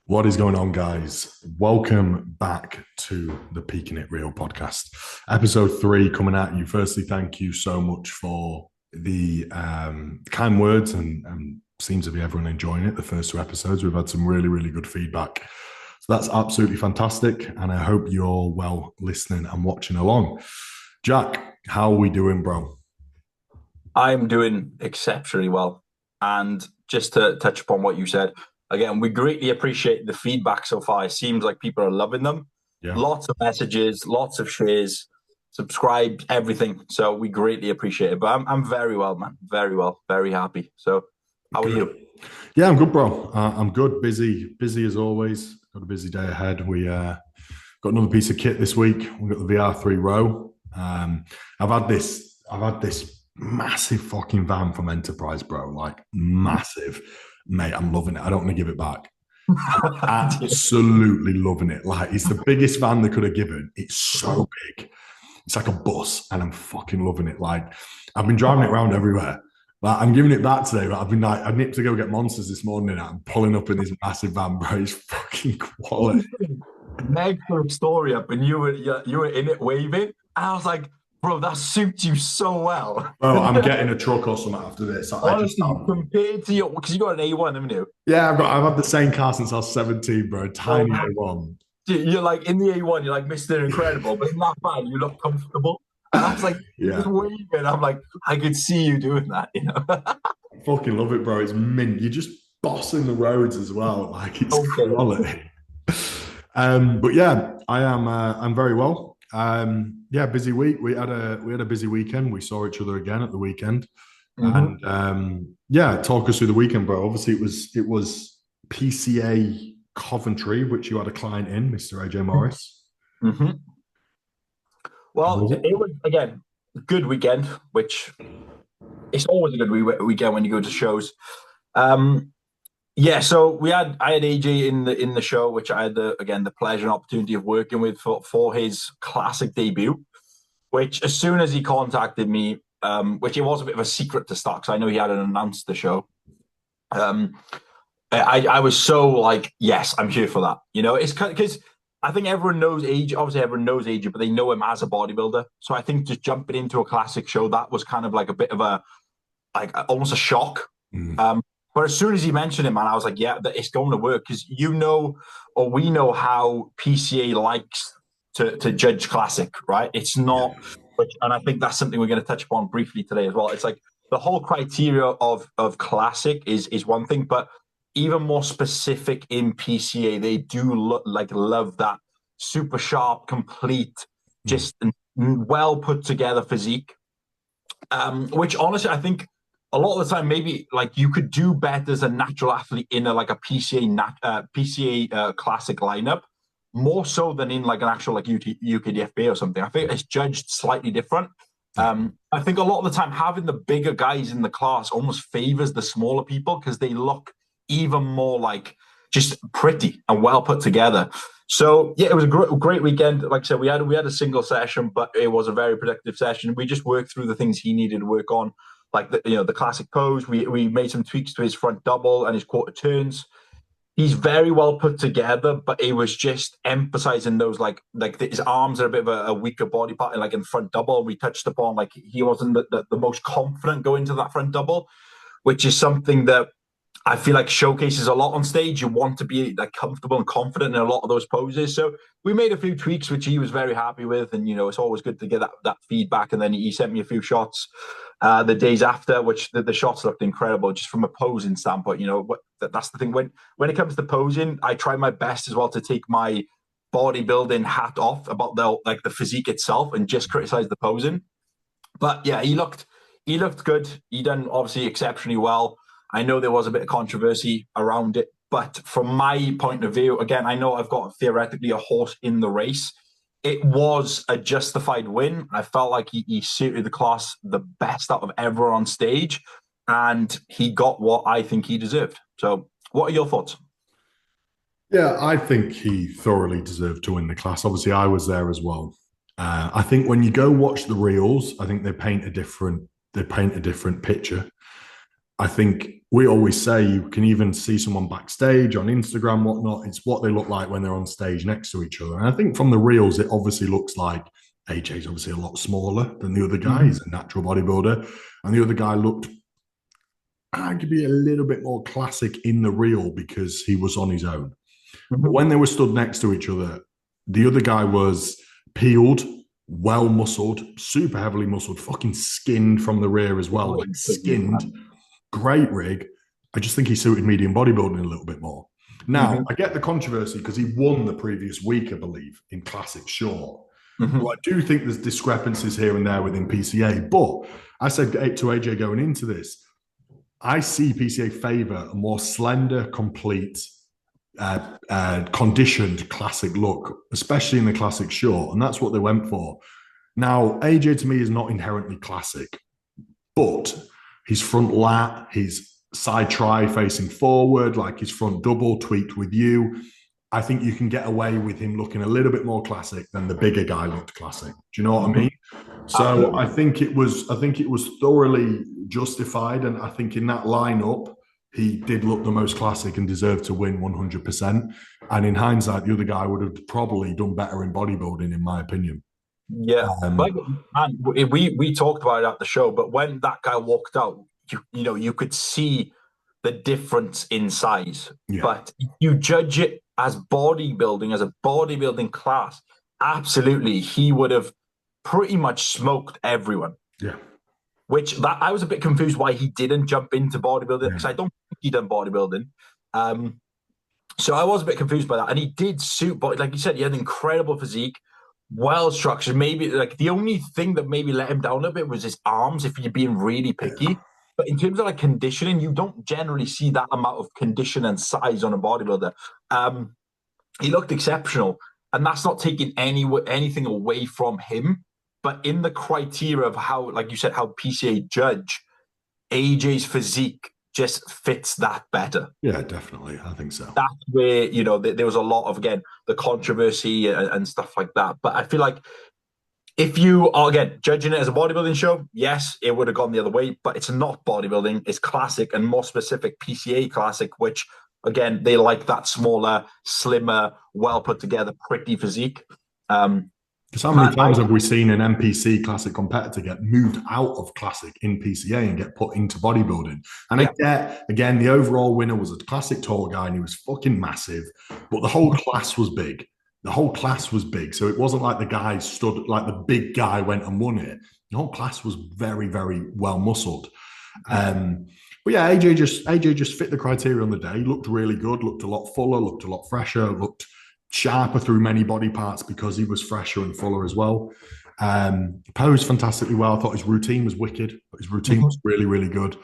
What is going on, guys? Welcome back to the Peaking It Real podcast. Episode 3 coming at you. Firstly, thank you so much for the kind words and seems to be everyone enjoying it. The first 2 episodes, we've had some really, really good feedback. So that's absolutely fantastic. And I hope you're well listening and watching along. Jack, how are we doing, bro? I'm doing exceptionally well. And just to touch upon what you said, again, we greatly appreciate the feedback so far. It seems like people are loving them. Yeah. Lots of messages, lots of shares, subscribe, everything. So we greatly appreciate it. But I'm very well, man. Very well. Very happy. So how are Good. you? Yeah, I'm good, bro. I'm good. Busy as always. Got a busy day ahead. We got another piece of kit this week. We got the VR3 Row. I've had this massive fucking van from Enterprise, bro. Like massive, mate. I'm loving it. I don't want to give it back. Absolutely loving it. Like it's the biggest van they could have given. It's so big. It's like a bus, and I'm fucking loving it. Like I've been driving it around everywhere. Like, I'm giving it back today, but I've been like, I nipped to go get monsters this morning, and I'm pulling up in this massive van, bro. It's fucking quality. Meg put a story up and you were in it waving. And I was like, bro, that suits you so well. Bro, I'm getting a truck or something after this. I just, Honestly, compared to your, because you got an A1, haven't you? yeah, I've had the same car since I was 17, bro. Oh, Tiny A1. dude, you're like in the A1, you're like Mr. Incredible, but in that van, you look comfortable. And I was like, Yeah, just waving. I'm like, I could see you doing that. fucking love it, bro. It's mint. You're just bossing the roads as well. Like it's Okay. quality. But yeah, I'm very well. Yeah, busy week. We had a busy weekend. We saw each other again at the weekend, hmm and yeah, talk us through the weekend, bro. Obviously, it was PCA Coventry, which you had a client in, Mr. AJ Morris. hmm How Well, was it? it was again good weekend, which it's always a good weekend when you go to shows. Um, yeah, so I had AJ in the show, which I had the pleasure and opportunity of working with for his classic debut. Which as soon as he contacted me, which it was a bit of a secret to start because I know he hadn't announced the show. Um, I was so like, yes, I'm here for that. It's because I think everyone knows AJ. Obviously, everyone knows AJ, but they know him as a bodybuilder. So I think just jumping into a classic show that was kind of like a bit of a like almost a shock. Mm. Um, but as soon as he mentioned it, man, I was like, yeah, that it's going to work because or we know how PCA likes to judge classic, right? It's Yeah. not, and I think that's something we're going to touch upon briefly today as well. It's like the whole criteria of classic is one thing, but even more specific in PCA, they do love that super sharp, complete, Mm. just well put together physique. Which honestly, I think a lot of the time, maybe like you could do better as a natural athlete in like a PCA classic lineup, more so than in like an actual like UKDFB or something. I think it's judged slightly different. Yeah. I think a lot of the time having the bigger guys in the class almost favors the smaller people because they look even more like just pretty and well put together. So yeah, it was a great weekend. Like I said, we had a single session, but it was a very productive session. We just worked through the things he needed to work on, like the classic pose. We made some tweaks to his front double and his quarter turns. He's very well put together, but it was just emphasizing those his arms are a bit of a weaker body part, like in front double. We touched upon like he wasn't the most confident going to that front double, which is something that I feel like showcases a lot on stage. You want to be like comfortable and confident in a lot of those poses. So we made a few tweaks, which he was very happy with, and it's always good to get that feedback. And then he sent me a few shots the days after, which the shots looked incredible, just from a posing standpoint. That's the thing when it comes to posing, I try my best as well to take my bodybuilding hat off about the physique itself and just criticize the posing. But yeah, he looked good. He done obviously exceptionally well. I know there was a bit of controversy around it, but from my point of view, again, I know I've got theoretically a horse in the race. It was a justified win. I felt like he suited the class the best out of everyone on stage, and he got what I think he deserved. So, what are your thoughts? Yeah, I think he thoroughly deserved to win the class. Obviously, I was there as well. I think when you go watch the reels, I think they paint a different picture. I think we always say you can even see someone backstage on Instagram, whatnot. It's what they look like when they're on stage next to each other. And I think from the reels, it obviously looks like AJ's obviously a lot smaller than the other guy. He's a natural bodybuilder. And the other guy looked arguably a little bit more classic in the reel because he was on his own. But when they were stood next to each other, the other guy was peeled, well muscled, super heavily muscled, fucking skinned from the rear as well, like skinned. Great rig. I just think he suited medium bodybuilding a little bit more. Now, I get the controversy because he won the previous week, I believe, in classic short. So I do think there's discrepancies here and there within PCA. But I said to AJ going into this, I see PCA favour a more slender, complete, conditioned classic look, especially in the classic short. And that's what they went for. Now, AJ to me is not inherently classic, but his front lat, his side try facing forward, like his front double tweaked with you. I think you can get away with him looking a little bit more classic than the bigger guy looked classic. Do you know what I mean? So I think it was thoroughly justified, and I think in that lineup he did look the most classic and deserved to win 100%. And in hindsight, the other guy would have probably done better in bodybuilding, in my opinion. Yeah, man, we talked about it at the show, but when that guy walked out, you could see the difference in size. Yeah. But you judge it as bodybuilding, as a bodybuilding class, absolutely, he would have pretty much smoked everyone. Yeah. Which I was a bit confused why he didn't jump into bodybuilding, because I don't think he done bodybuilding. So I was a bit confused by that. And he did suit, but like you said, he had an incredible physique, well structured. Maybe like the only thing that maybe let him down a bit was his arms, if you're being really picky. Yeah. But in terms of like conditioning, you don't generally see that amount of condition and size on a bodybuilder. He looked exceptional, and that's not taking anything away from him. But in the criteria of how, like you said, how PCA judge, AJ's physique just fits that better. Yeah, definitely. I think so. That's where, there was a lot of, again, the controversy and stuff like that. But I feel like if you are, again, judging it as a bodybuilding show, yes, it would have gone the other way, but it's not bodybuilding. It's classic, and more specific PCA classic, which, again, they like that smaller, slimmer, well put together, pretty physique. Because how many times have we seen an NPC classic competitor get moved out of classic in PCA and get put into bodybuilding? And I get, again, the overall winner was a classic tall guy and he was fucking massive, but the whole class was big. The whole class was big. So it wasn't like the guy stood, like the big guy went and won it. The whole class was very, very well muscled. But yeah, AJ just fit the criteria on the day. Looked really good, looked a lot fuller, looked a lot fresher, looked sharper through many body parts because he was fresher and fuller as well. Posed fantastically well. I thought his routine was wicked, but his routine was really, really good,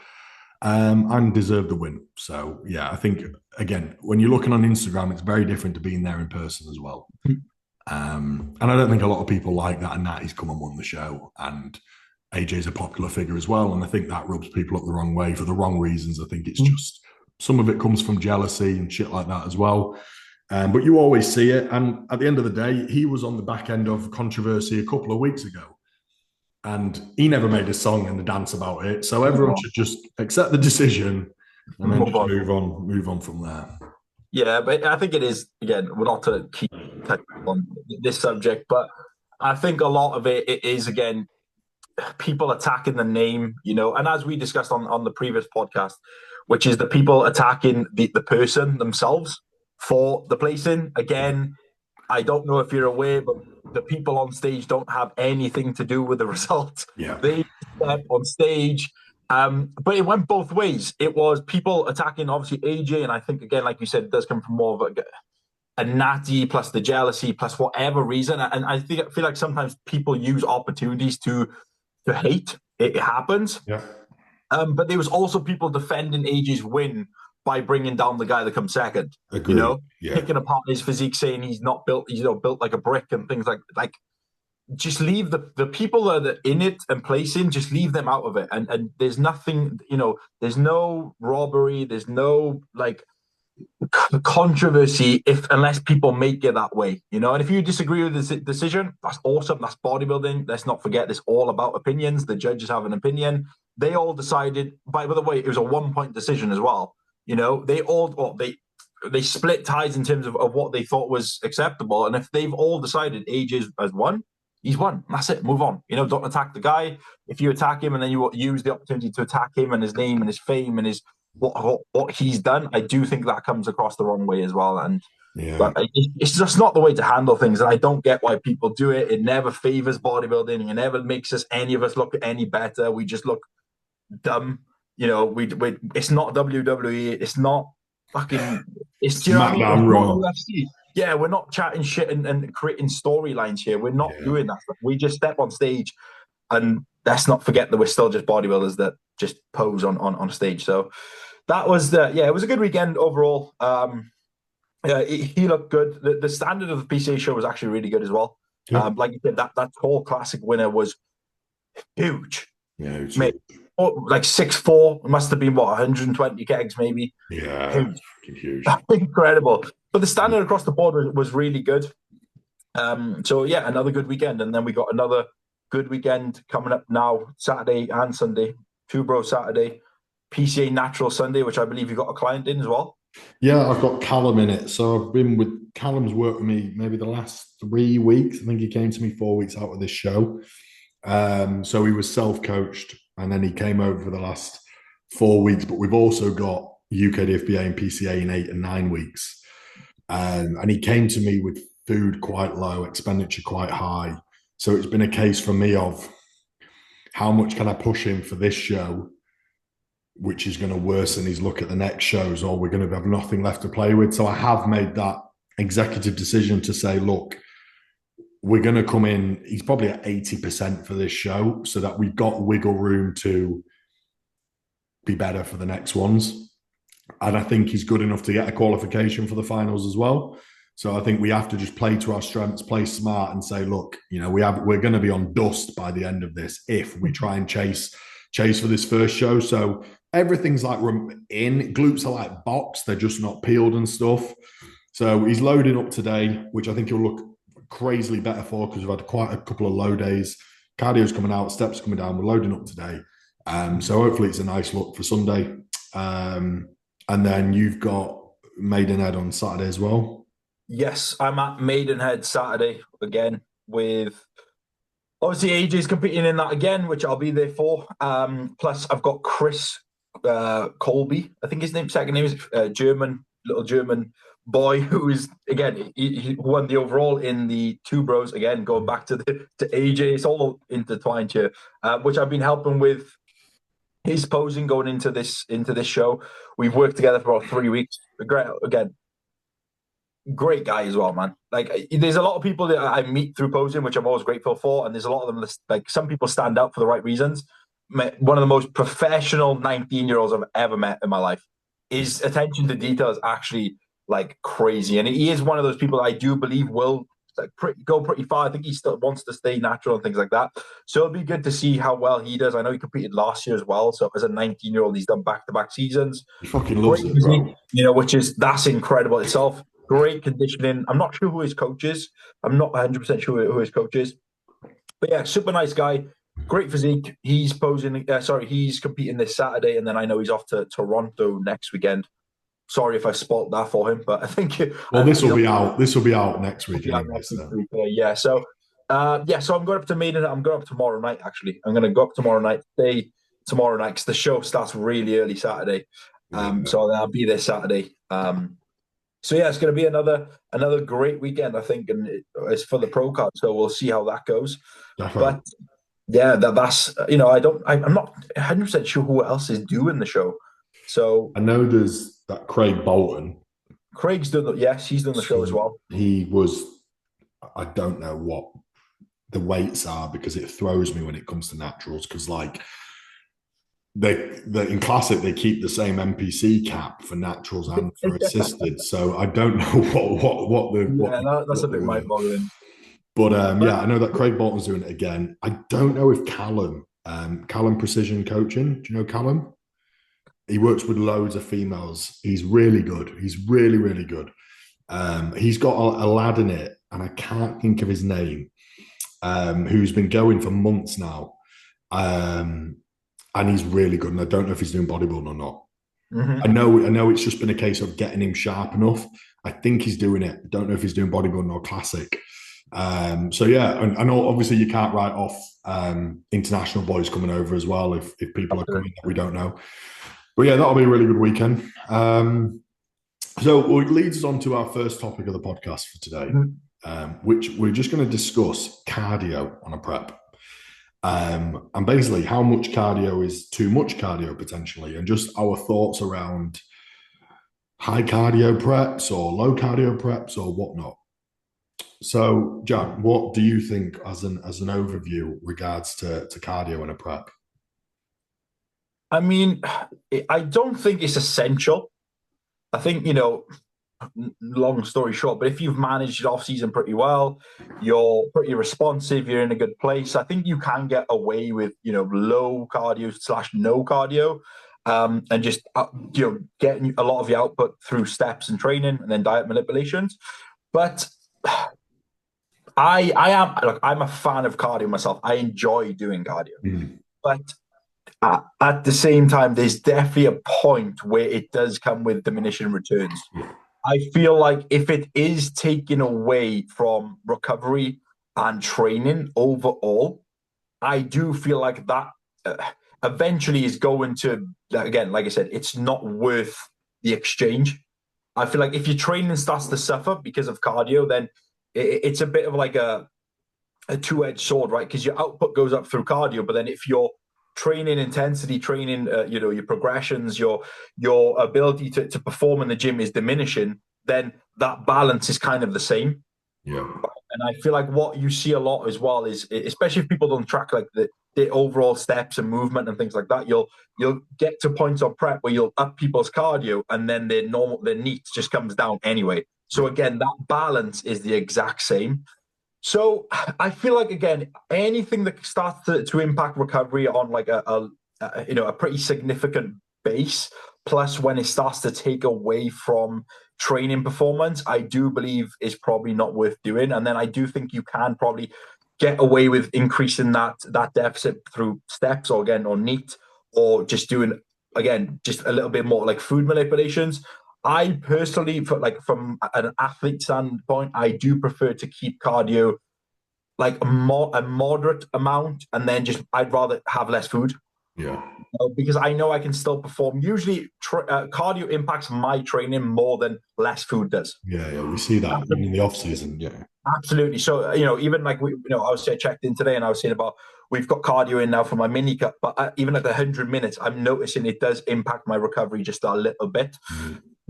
and deserved the win. So yeah, I think, again, when you're looking on Instagram, it's very different to being there in person as well. And I don't think a lot of people like that, and Natty's come and won the show, and AJ's a popular figure as well, and I think that rubs people up the wrong way for the wrong reasons. I think it's just, some of it comes from jealousy and shit like that as well. But you always see it. And at the end of the day, he was on the back end of controversy a couple of weeks ago. And he never made a song and a dance about it. So everyone should just accept the decision and then just move on from there. Yeah, but I think it is, again, we're not to keep on this subject, but I think a lot of it is, again, people attacking the name, and as we discussed on the previous podcast, which is the people attacking the person themselves for the placing. Again, I don't know if you're aware, but the people on stage don't have anything to do with the result. Yeah. They step on stage. But it went both ways. It was people attacking, obviously, AJ, and I think, again, like you said, it does come from more of a natty plus the jealousy plus whatever reason. And I feel like sometimes people use opportunities to hate. It happens. Yeah. But there was also people defending AJ's win by bringing down the guy that comes second. Agreed. Picking apart his physique, saying he's not built, built like a brick and things like. Just leave the people that are in it and placing, just leave them out of it. And there's nothing, there's no robbery, there's no like controversy unless people make it that way, And if you disagree with this decision, that's awesome. That's bodybuilding. Let's not forget, it's all about opinions. The judges have an opinion. they all decided. By the way, it was a 1-point decision as well. They split ties in terms of what they thought was acceptable. And if they've all decided AJ has won, he's won. That's it. Move on. Don't attack the guy. If you attack him and then you use the opportunity to attack him and his name and his fame and his what he's done, I do think that comes across the wrong way as well. And but it's just not the way to handle things. And I don't get why people do it. It never favors bodybuilding. It never makes any of us look any better. We just look dumb. It's not WWE. It's not fucking. It's UFC. Yeah, we're not chatting shit and creating storylines here. We're not doing that stuff. We just step on stage, and let's not forget that we're still just bodybuilders that just pose on stage. So that was it was a good weekend overall. He looked good. The standard of the PCA show was actually really good as well. Yeah. Like you said, that Tall Classic winner was huge. Yeah, huge. Like 6'4", must have been 120 kegs maybe. Yeah, huge. Incredible. But the standard across the board was really good. So yeah, another good weekend, and then we got another good weekend coming up now, Saturday and Sunday. Two Bro Saturday, PCA Natural Sunday, which I believe you got a client in as well. Yeah, I've got Callum in it. So I've been with Callum's worked with me maybe the last 3 weeks. I think he came to me 4 weeks out of this show. So he was self-coached, and then he came over for the last 4 weeks. But we've also got UK DFBA and PCA in 8 and 9 weeks. And he came to me with food quite low, expenditure quite high. So it's been a case for me of how much can I push him for this show, which is going to worsen his look at the next shows, or we're going to have nothing left to play with. So I have made that executive decision to say, look, we're going to come in, he's probably at 80% for this show, so that we've got wiggle room to be better for the next ones. And I think he's good enough to get a qualification for the finals as well. So I think we have to just play to our strengths, play smart, and say, look, we're going to be on dust by the end of this if we try and chase for this first show. So everything's like in. Glutes are like boxed. They're just not peeled and stuff. So he's loading up today, which I think he'll look crazily better for, because we've had quite a couple of low days. Cardio's coming out, steps coming down. We're loading up today. So hopefully it's a nice look for Sunday. And then you've got Maidenhead on Saturday as well. Yes, I'm at Maidenhead Saturday again with... Obviously, AJ's competing in that again, which I'll be there for. Plus, I've got Chris Colby. I think his second name is little German boy who is, again, he won the overall in the Two Bros. Again, going back to AJ. It's all intertwined here, which I've been helping with his posing going into this show. We've worked together for about 3 weeks. Great guy as well, man. Like, there's a lot of people that I meet through posing, which I'm always grateful for, and there's a lot of them, like, some people stand out for the right reasons. One of the most professional 19-year-olds I've ever met in my life. His attention to detail is actually like crazy, and he is one of those people that I do believe will go pretty far. I think he still wants to stay natural and things like that. So it'll be good to see how well he does. I know he competed last year as well. So as a 19-year-old, he's done back-to-back seasons. He fucking loves it, bro. That's incredible itself. Great conditioning. I'm not sure who his coach is. I'm not 100% sure who his coach is. But yeah, super nice guy. Great physique. He's he's competing this Saturday, and then I know he's off to Toronto next weekend. Sorry if I spoiled that for him, but I think... Well, this will be out. This will be out next week. So I'm going up to Maidenhead. I'm going up tomorrow night, actually. I'm going to go up tomorrow night. Tomorrow night, because the show starts really early Saturday. So I'll be there Saturday. So yeah, it's going to be another great weekend, I think, and it's for the pro card. So we'll see how that goes. Definitely. But yeah, that's I'm not 100% sure who else is doing the show. So I know there's that Craig Bolton. Craig's done he's done the show as well. He was. I don't know what the weights are, because it throws me when it comes to naturals, because like. In classic, they keep the same MPC cap for naturals and for assisted. So I don't know that's a bit mind-boggling. But I know that Craig Bolton's doing it again. I don't know if Callum Precision Coaching. Do you know Callum? He works with loads of females. He's really good. He's really, really good. He's got a lad in it, and I can't think of his name, who's been going for months now. and he's really good. And I don't know if he's doing bodybuilding or not. Mm-hmm. I know it's just been a case of getting him sharp enough. I think he's doing it. I don't know if he's doing bodybuilding or classic. So yeah, and I know obviously you can't write off international boys coming over as well if people are coming that we don't know. But yeah, that'll be a really good weekend. So it leads us on to our first topic of the podcast for today, which we're just going to discuss cardio on a prep. And basically how much cardio is too much cardio potentially, and just our thoughts around high cardio preps or low cardio preps or whatnot. So, Jack, what do you think as an overview regards to cardio in a prep? I mean, I don't think it's essential. I think, long story short, but if you've managed your off season pretty well, you're pretty responsive, you're in a good place, I think you can get away with, low cardio / no cardio, and just, getting a lot of your output through steps and training and then diet manipulations. But I'm a fan of cardio myself. I enjoy doing cardio, but at the same time, there's definitely a point where it does come with diminishing returns. I feel like if it is taken away from recovery and training overall, I do feel like that eventually is going to, again, like I said, it's not worth the exchange. I feel like if your training starts to suffer because of cardio, then it's a bit of like a two-edged sword, right? Because your output goes up through cardio, but then if your training intensity, training, your progressions, your ability to perform in the gym is diminishing, then that balance is kind of the same. Yeah. And I feel like what you see a lot as well is, especially if people don't track like the overall steps and movement and things like that, you'll get to points on prep where you'll up people's cardio and then their NEAT just comes down anyway. So again, that balance is the exact same. So I feel like, again, anything that starts to impact recovery on like a pretty significant base, plus when it starts to take away from training performance, I do believe is probably not worth doing. And then I do think you can probably get away with increasing that deficit through steps or NEAT, or just doing, again, just a little bit more like food manipulations. I personally, from an athlete standpoint, I do prefer to keep cardio like a moderate amount, and then I'd rather have less food. Yeah. Because I know I can still perform. Usually, cardio impacts my training more than less food does. Yeah, we see that in the off season. Yeah, absolutely. So even like I checked in today, and I was saying about we've got cardio in now for my mini cut, but even at 100 minutes, I'm noticing it does impact my recovery just a little bit.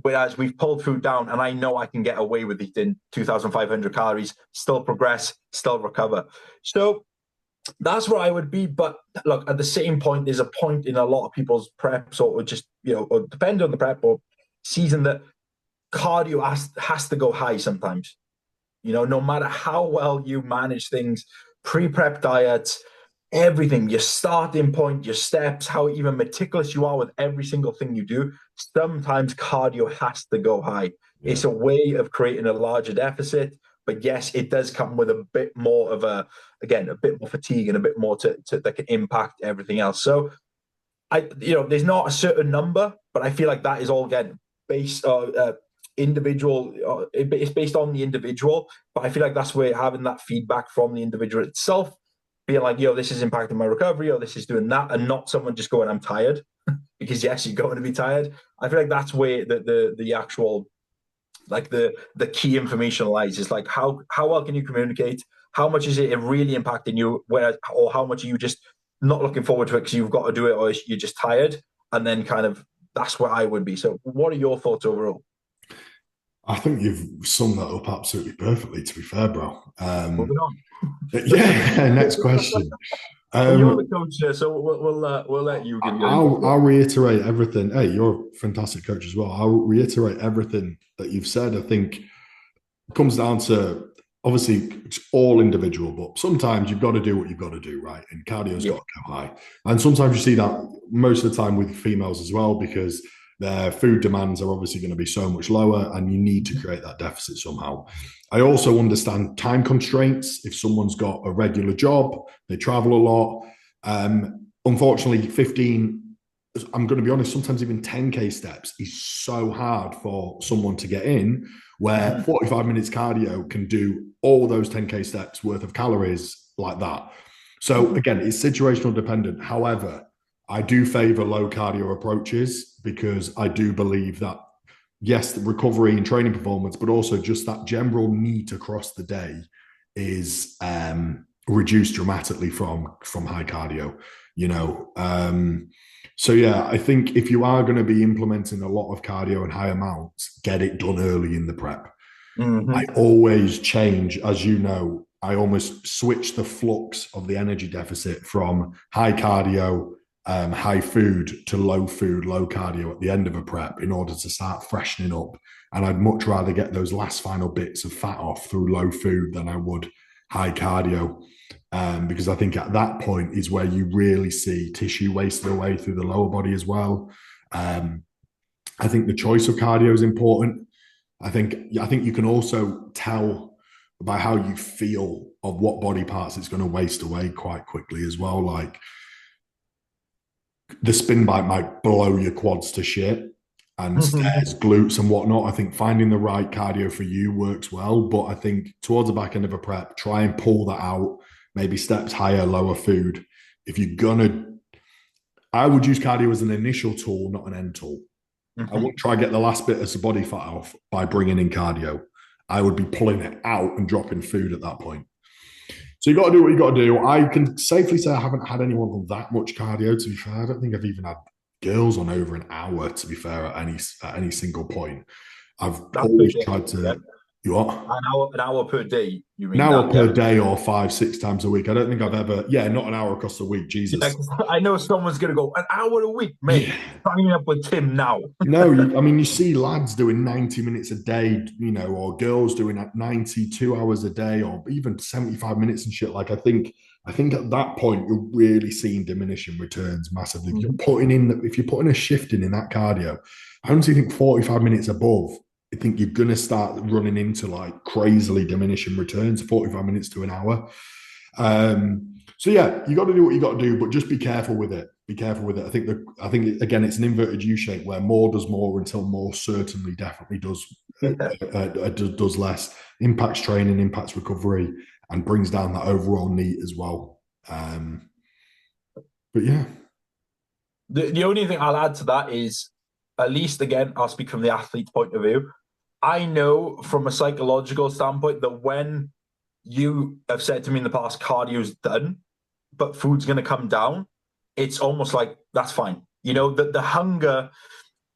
Whereas we've pulled food down, and I know I can get away with eating 2,500 calories, still progress, still recover. So that's where I would be. But look, at the same point, there's a point in a lot of people's preps, or just, or depend on the prep or season, that cardio has to go high sometimes. No matter how well you manage things, pre-prep diets, everything, your starting point, your steps, how even meticulous you are with every single thing you do, sometimes cardio has to go high. Yeah. It's a way of creating a larger deficit, but yes, it does come with a bit more of a bit more fatigue and a bit more that can impact everything else. So there's not a certain number, but I feel like that is all, again, based on individual. It's based on the individual, but I feel like that's where having that feedback from the individual itself, being like, this is impacting my recovery, or this is doing that, and not someone just going, I'm tired, because yes, you're going to be tired. I feel like that's where the actual, like the key information lies, is like how well can you communicate? How much is it really impacting you? Or how much are you just not looking forward to it because you've got to do it, or you're just tired? And then kind of that's where I would be. So what are your thoughts overall? I think you've summed that up absolutely perfectly, to be fair, bro. Moving on. Yeah, next question. You're the coach here, so we'll let you. I'll reiterate everything. Hey, you're a fantastic coach as well. I'll reiterate everything that you've said. I think it comes down to, obviously, it's all individual, but sometimes you've got to do what you've got to do, right? And cardio's got to go high. And sometimes you see that most of the time with females as well, because their food demands are obviously going to be so much lower, and you need to create that deficit somehow. I also understand time constraints. If someone's got a regular job, they travel a lot, unfortunately, 15, I'm going to be honest, sometimes even 10K steps is so hard for someone to get in, where 45 minutes cardio can do all those 10K steps worth of calories like that. So again, it's situational dependent. However, I do favor low cardio approaches because I do believe that, yes, the recovery and training performance, but also just that general need across the day is reduced dramatically from high cardio, you know. So yeah, I think if you are going to be implementing a lot of cardio and high amounts, get it done early in the prep. I always change, as you know, I almost switch the flux of the energy deficit from high cardio, high food to low food, low cardio at the end of a prep in order to start freshening up. And I'd much rather get those last final bits of fat off through low food than I would high cardio. Because I think at that point is where you really see tissue wasted away through the lower body as well. I think the choice of cardio is important. I think you can also tell by how you feel of what body parts it's going to waste away quite quickly as well. Like the spin bike might blow your quads to shit and stairs, glutes and whatnot. I think finding the right cardio for you works well. But I think towards the back end of a prep, try and pull that out, maybe steps higher, lower food. If you're going to, I would use cardio as an initial tool, not an end tool. I wouldn't try and get the last bit of the body fat off by bringing in cardio. I would be pulling it out and dropping food at that point. So you got to do what you got to do. I can safely say I haven't had anyone on that much cardio, to be fair. I don't think I've even had girls on over an hour, to be fair, at any single point. That's always tried to... Yeah. You what? An hour per day, you mean? An hour per day or 5-6 times a week. I don't think I've ever... Yeah, not an hour across the week, Jesus. Yeah, I know someone's going to go, an hour a week, mate. Yeah. Signing up with Tim now. No, I mean, you see lads doing 90 minutes a day, you know, or girls doing 92 hours a day, or even 75 minutes and shit. Like, I think at that point, you're really seeing diminishing returns massively. If you're putting a shift in that cardio, I honestly think 45 minutes above, I think you're going to start running into like crazily diminishing returns, 45 minutes to an hour. So yeah, you got to do what you got to do, but just be careful with it. Be careful with it. I think again, it's an inverted U shape where more does more until more certainly definitely does less. Impacts training, impacts recovery, and brings down that overall NEAT as well. But yeah. The only thing I'll add to that is, at least again, I'll speak from the athlete's point of view. I know from a psychological standpoint that when you have said to me in the past, cardio's done, but food's going to come down, it's almost like, that's fine. You know, the hunger,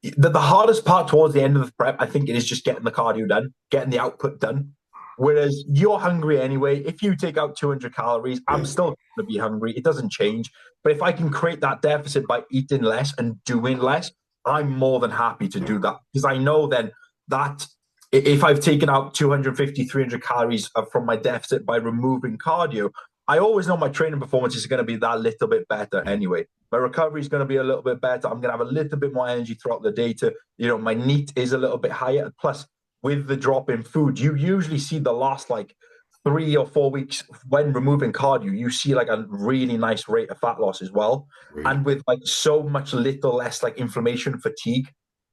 the hardest part towards the end of the prep, I think it is just getting the cardio done, getting the output done. Whereas you're hungry anyway. If you take out 200 calories, I'm still going to be hungry. It doesn't change. But if I can create that deficit by eating less and doing less, I'm more than happy to do that, because I know then that if I've taken out 250, 300 calories from my deficit by removing cardio, I always know my training performance is going to be that little bit better anyway. My recovery is going to be a little bit better. I'm going to have a little bit more energy throughout the day to, you know, my NEAT is a little bit higher. Plus, with the drop in food, you usually see the last like 3 or 4 weeks when removing cardio, you see like a really nice rate of fat loss as well. Right. And with like so much little less like inflammation, fatigue,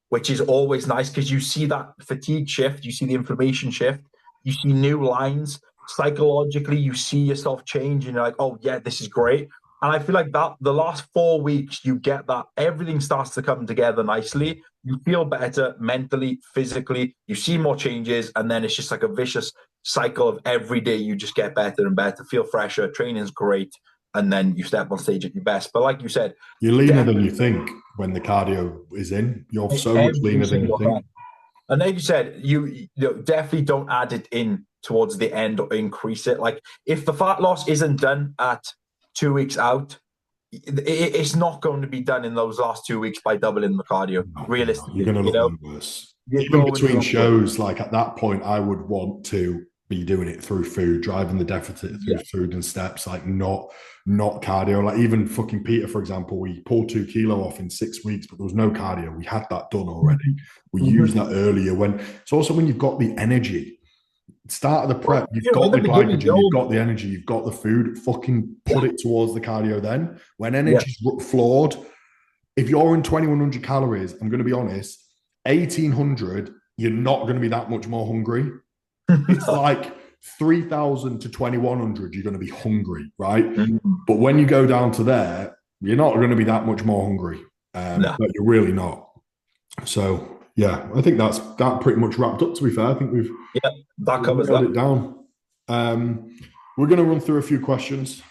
which is always nice because you see that fatigue shift, you see the inflammation shift, you see new lines. Psychologically, you see yourself change and you're like, oh yeah, this is great. And I feel like that the last 4 weeks, you get that everything starts to come together nicely. You feel better mentally, physically, you see more changes. And then it's just like a vicious cycle of every day you just get better and better, feel fresher, training's great. And then you step on stage at your best. But like you said, you're leaner than you think when the cardio is in. You're so much leaner than you think. And like you said, you definitely don't add it in towards the end or increase it. Like if the fat loss isn't done at 2 weeks out, it's not going to be done in those last 2 weeks by doubling the cardio. Realistically, you're going to look worse. Even between shows, like at that point, I would want to be doing it through food, driving the deficit through food and steps, like not cardio. Like even fucking Peter, for example, we pulled 2 kilo off in 6 weeks, but there was no cardio. We had that done already. We used that earlier. It's also when you've got the energy. Start of the prep, you've in got the the beginning, glycogen, you've got the energy, you've got the food. Fucking put it towards the cardio then. When energy's flawed, if you're in 2100 calories, I'm going to be honest, 1800, you're not going to be that much more hungry. It's like 3000 to 2100, you're going to be hungry, right? But when you go down to there, you're not going to be that much more hungry. But you're really not. So yeah, I think that pretty much wrapped up. To be fair, I think we've that covers that. it down. We're going to run through a few questions.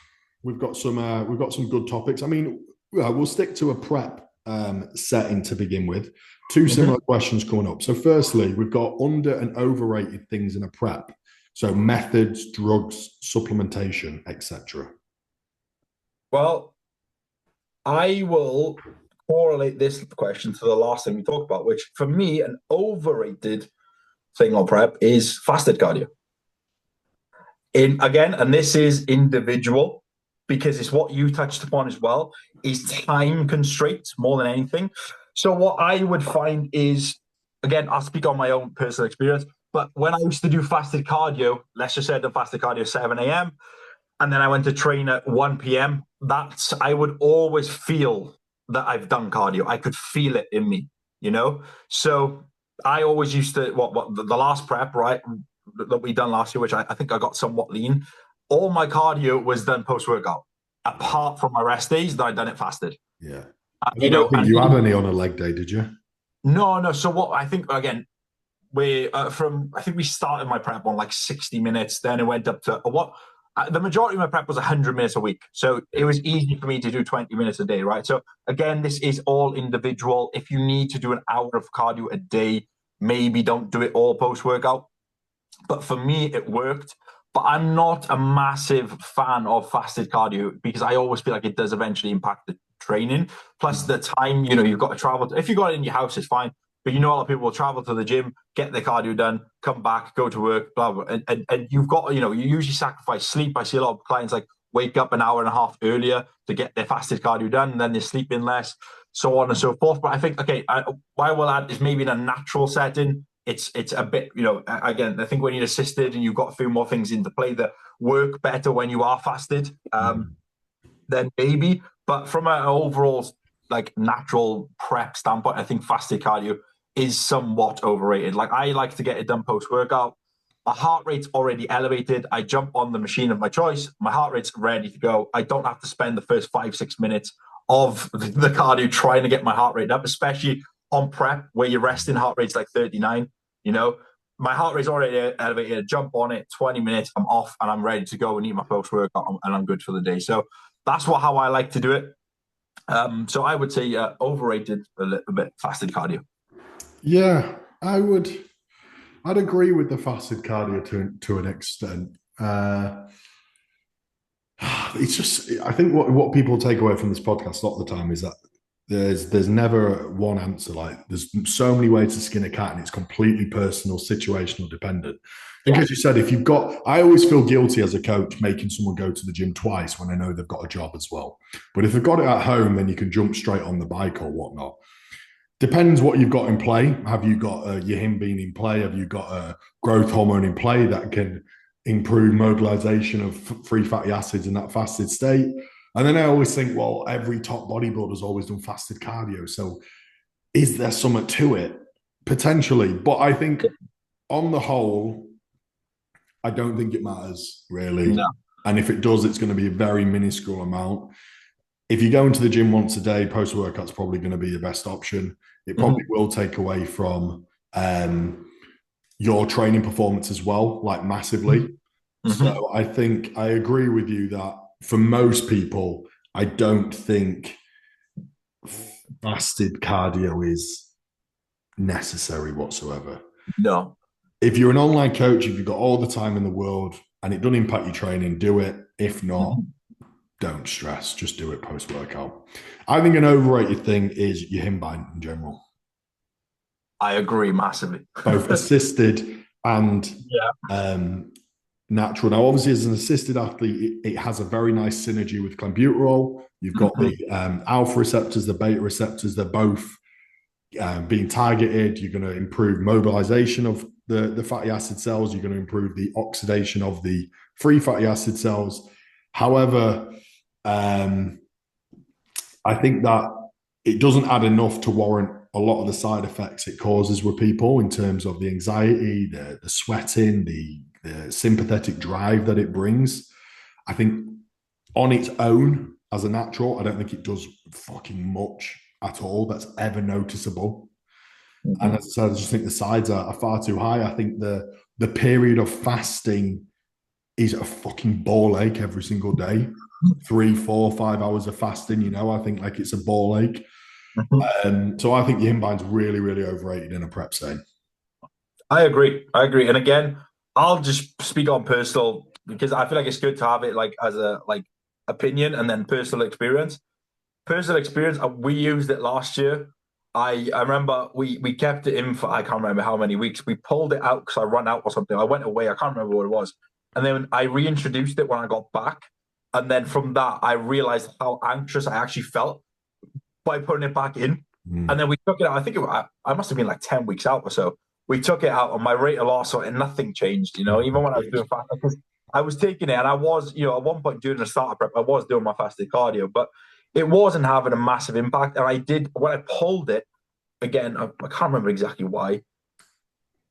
We've got some good topics. I mean, we'll stick to a prep setting to begin with. Two similar questions coming up. So firstly, we've got under and overrated things in a prep. So methods, drugs, supplementation, etc. Well, I will correlate this question to the last thing we talked about, which for me, an overrated thing on prep is fasted cardio. And this is individual because it's what you touched upon as well, is time constraints more than anything. So what I would find is, again, I'll speak on my own personal experience, but when I used to do fasted cardio, let's just say I did fasted cardio 7 a.m., and then I went to train at 1 p.m., I would always feel that I've done cardio. I could feel it in me, So I always used to, the last prep, right, that we done last year, which I think I got somewhat lean, all my cardio was done post-workout, apart from my rest days that I'd done it fasted. Yeah. I don't think you had any on a leg day, did you? No. So what I think, again, I think we started my prep on like 60 minutes, then it went up to the majority of my prep was 100 minutes a week. So it was easy for me to do 20 minutes a day, right? So again, this is all individual. If you need to do an hour of cardio a day, maybe don't do it all post-workout. But for me, it worked. But I'm not a massive fan of fasted cardio because I always feel like it does eventually impact the training. Plus the time, you've got to travel. If you got it in your house, it's fine. But a lot of people will travel to the gym, get their cardio done, come back, go to work, blah, blah. And you've got, you usually sacrifice sleep. I see a lot of clients like wake up an hour and a half earlier to get their fasted cardio done, and then they're sleeping less, so on and so forth. But I think, what I will add is maybe in a natural setting, it's a bit, again, I think when you're assisted and you've got a few more things into play that work better when you are fasted, then maybe. But from an overall, like, natural prep standpoint, I think fasted cardio is somewhat overrated. Like, I like to get it done post-workout. My heart rate's already elevated. I jump on the machine of my choice. My heart rate's ready to go. I don't have to spend the first 5-6 minutes of the cardio trying to get my heart rate up, especially on prep where your resting heart rate's like 39. My heart rate's already elevated. I jump on it, 20 minutes, I'm off, and I'm ready to go and eat my post-workout, and I'm good for the day. So that's how I like to do it. So I would say overrated a little bit, fasted cardio. Yeah, I'd agree with the fasted cardio to an extent. It's just, I think what people take away from this podcast a lot of the time is that there's never one answer. Like, there's so many ways to skin a cat, and it's completely personal, situational dependent. I think, as you said, I always feel guilty as a coach making someone go to the gym twice when I know they've got a job as well. But if they've got it at home, then you can jump straight on the bike or whatnot. Depends what you've got in play. Have you got your him being in play? Have you got a growth hormone in play that can improve mobilization of free fatty acids in that fasted state? And then I always think, well, every top bodybuilder's always done fasted cardio. So is there something to it? Potentially. But I think on the whole, I don't think it matters, really. No. And if it does, it's going to be a very minuscule amount. If you go into the gym once a day, post-workout's probably going to be your best option. It probably will take away from your training performance as well, like massively. So I think I agree with you that for most people, I don't think fasted cardio is necessary whatsoever. No. If you're an online coach, if you've got all the time in the world and it doesn't impact your training, do it. If not, don't stress. Just do it post-workout. I think an overrated thing is your him bind in general. I agree massively. Both assisted and natural. Now, obviously, as an assisted athlete, it has a very nice synergy with clenbuterol. You've got the alpha receptors, the beta receptors. They're both being targeted. You're going to improve mobilization of the fatty acid cells. You're going to improve the oxidation of the free fatty acid cells. However, I think that it doesn't add enough to warrant a lot of the side effects it causes with people in terms of the anxiety, the sweating, the sympathetic drive that it brings. I think on its own as a natural, I don't think it does fucking much at all that's ever noticeable. Mm-hmm. And as I said, I just think the sides are far too high. I think the period of fasting is a fucking ball ache every single day. 3, 4, 5 hours of fasting, you know, I think like it's a ball ache. Mm-hmm. So I think the Himbine's really, really overrated in a prep setting. I agree. And again, I'll just speak on personal, because I feel like it's good to have it like as a like opinion and then personal experience. Personal experience, we used it last year. I remember we kept it in for, I can't remember how many weeks. We pulled it out because I ran out or something. I went away. I can't remember what it was. And then I reintroduced it when I got back. And then from that, I realized how anxious I actually felt by putting it back in. And then we took it out. I think I must have been like 10 weeks out or so. We took it out and my rate of loss and nothing changed, you know, even when I was doing fast, because I was taking it and I was, you know, at one point during the starter prep, I was doing my fasted cardio, but it wasn't having a massive impact. And I did, when I pulled it, again, I can't remember exactly why.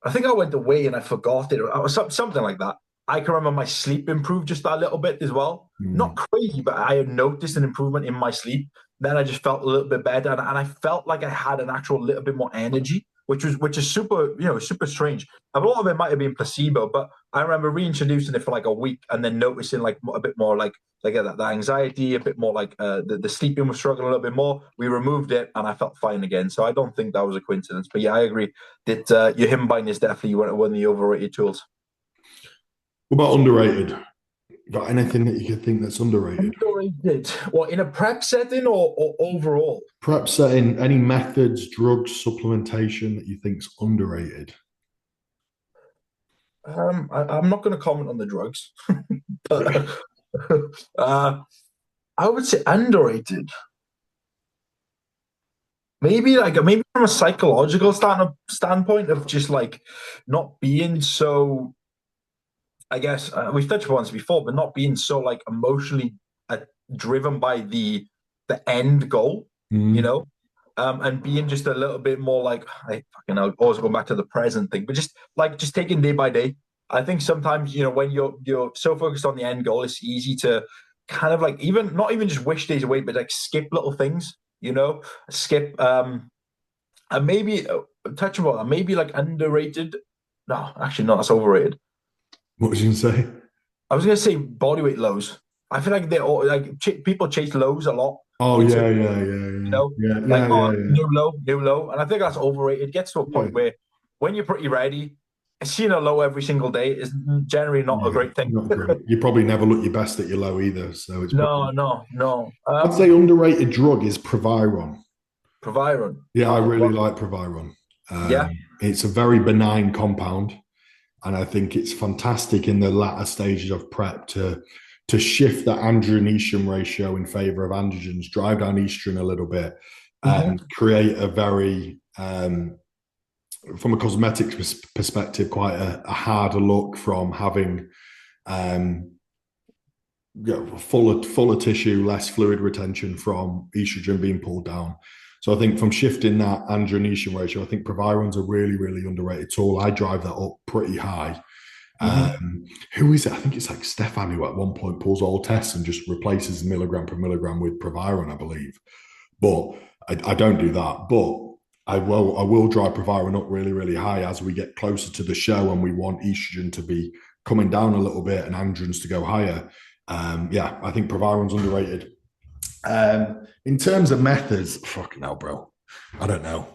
I think I went away and I forgot it or something like that. I can remember my sleep improved just a little bit as well. Not crazy, but I had noticed an improvement in my sleep. Then I just felt a little bit better. And I felt like I had an actual little bit more energy, which is super, you know, super strange. A lot of it might have been placebo, but I remember reintroducing it for like a week and then noticing like a bit more like the anxiety, a bit more like the sleeping was struggling a little bit more. We removed it and I felt fine again. So I don't think that was a coincidence. But yeah, I agree that your Himbine is definitely one of the overrated tools. What about underrated? Got anything that you could think that's underrated? Underrated? What, in a prep setting or overall? Prep setting, any methods, drugs, supplementation that you think's underrated? I'm not going to comment on the drugs, but I would say underrated. Maybe from a psychological standpoint of just like not being so, I guess we've touched upon this before, but not being so like emotionally driven by the end goal, you know, and being just a little bit more like, I always go back to the present thing, but just taking day by day. I think sometimes, you know, when you're so focused on the end goal, it's easy to kind of like not even just wish days away, but like skip little things, you know, and maybe touch upon that, maybe like underrated. No, actually, no, that's overrated. What was you going to say? I was going to say bodyweight lows. I feel like they all like people chase lows a lot. Oh yeah. You know, new low, and I think that's overrated. It gets to a point where when you're pretty ready, seeing a low every single day is generally not a great thing. Not great. You probably never look your best at your low either. So it's no. I'd say underrated drug is Proviron. Proviron. Yeah, I really like Proviron. It's a very benign compound. And I think it's fantastic in the latter stages of prep to shift that androgen ratio in favor of androgens, drive down estrogen a little bit, and create a very, from a cosmetics perspective, quite a harder look from having fuller tissue, less fluid retention from estrogen being pulled down. So I think from shifting that androgen ratio, I think Proviron's a really, really underrated tool. I drive that up pretty high. Who is it? I think it's like Stefan, who at one point pulls all tests and just replaces milligram per milligram with Proviron, I believe. But I don't do that. But I will drive Proviron up really, really high as we get closer to the show and we want estrogen to be coming down a little bit and androgens to go higher. I think Proviron's underrated. In terms of methods, fucking hell, bro. I don't know.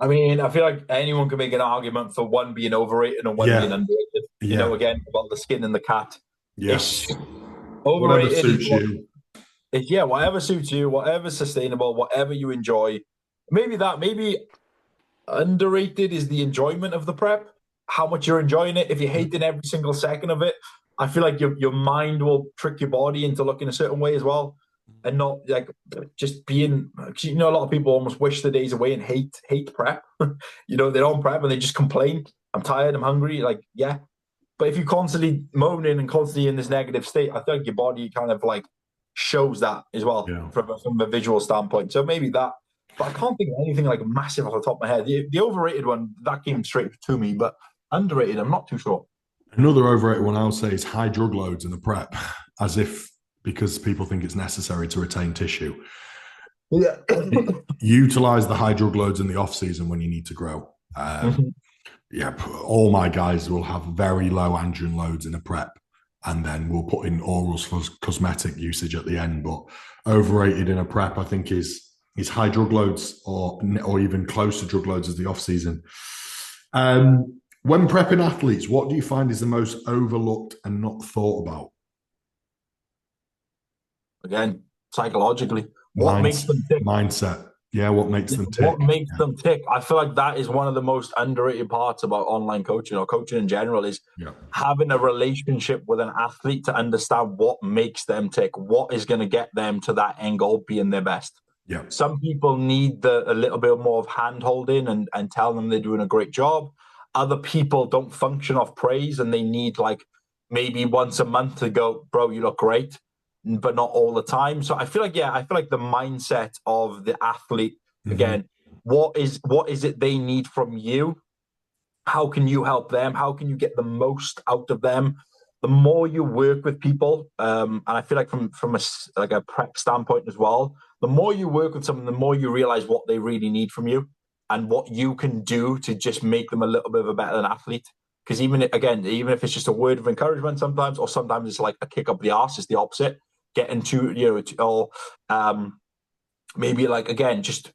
I mean, I feel like anyone can make an argument for one being overrated and one being underrated. You know, again, about the skin and the cat. Yes. Overrated. Whatever suits you. Whatever suits you, whatever's sustainable, whatever you enjoy. Maybe underrated is the enjoyment of the prep, how much you're enjoying it. If you're hating every single second of it, I feel like your mind will trick your body into looking a certain way as well. and not like just being. You know, a lot of people almost wish the days away and hate prep. You know, they're on prep and they just complain. I'm tired. I'm hungry. Like, yeah. But if you constantly moaning and constantly in this negative state, I feel like your body kind of like shows that as well Yeah. from a visual standpoint. So maybe that. But I can't think of anything like massive off the top of my head. The overrated one that came straight to me, but underrated, I'm not too sure. Another overrated one I'll say is high drug loads in the prep, as if because people think it's necessary to retain tissue. Yeah. Utilize the high drug loads in the off season when you need to grow. Yeah, all my guys will have very low androgen loads in a prep, and then we'll put in orals for cosmetic usage at the end. But overrated in a prep, I think, is high drug loads or even close to drug loads as the off season. When prepping athletes, what do you find is the most overlooked and not thought about? Again, psychologically, what makes them tick? Mindset. Yeah, what makes them tick? What makes them tick? I feel like that is one of the most underrated parts about online coaching or coaching in general is having a relationship with an athlete to understand what makes them tick, what is going to get them to that end goal being their best. Yeah. Some people need a little bit more of hand holding and tell them they're doing a great job. Other people don't function off praise and they need like maybe once a month to go, bro, you look great, but not all the time. So I feel like the mindset of the athlete again, what is it they need from you? How can you help them? How can you get the most out of them? The more you work with people, and I feel like from a prep standpoint as well, the more you work with someone, the more you realize what they really need from you and what you can do to just make them a little bit of a better athlete. Because even if it's just a word of encouragement sometimes, or sometimes it's like a kick up the arse, it's the opposite. Getting maybe like again, just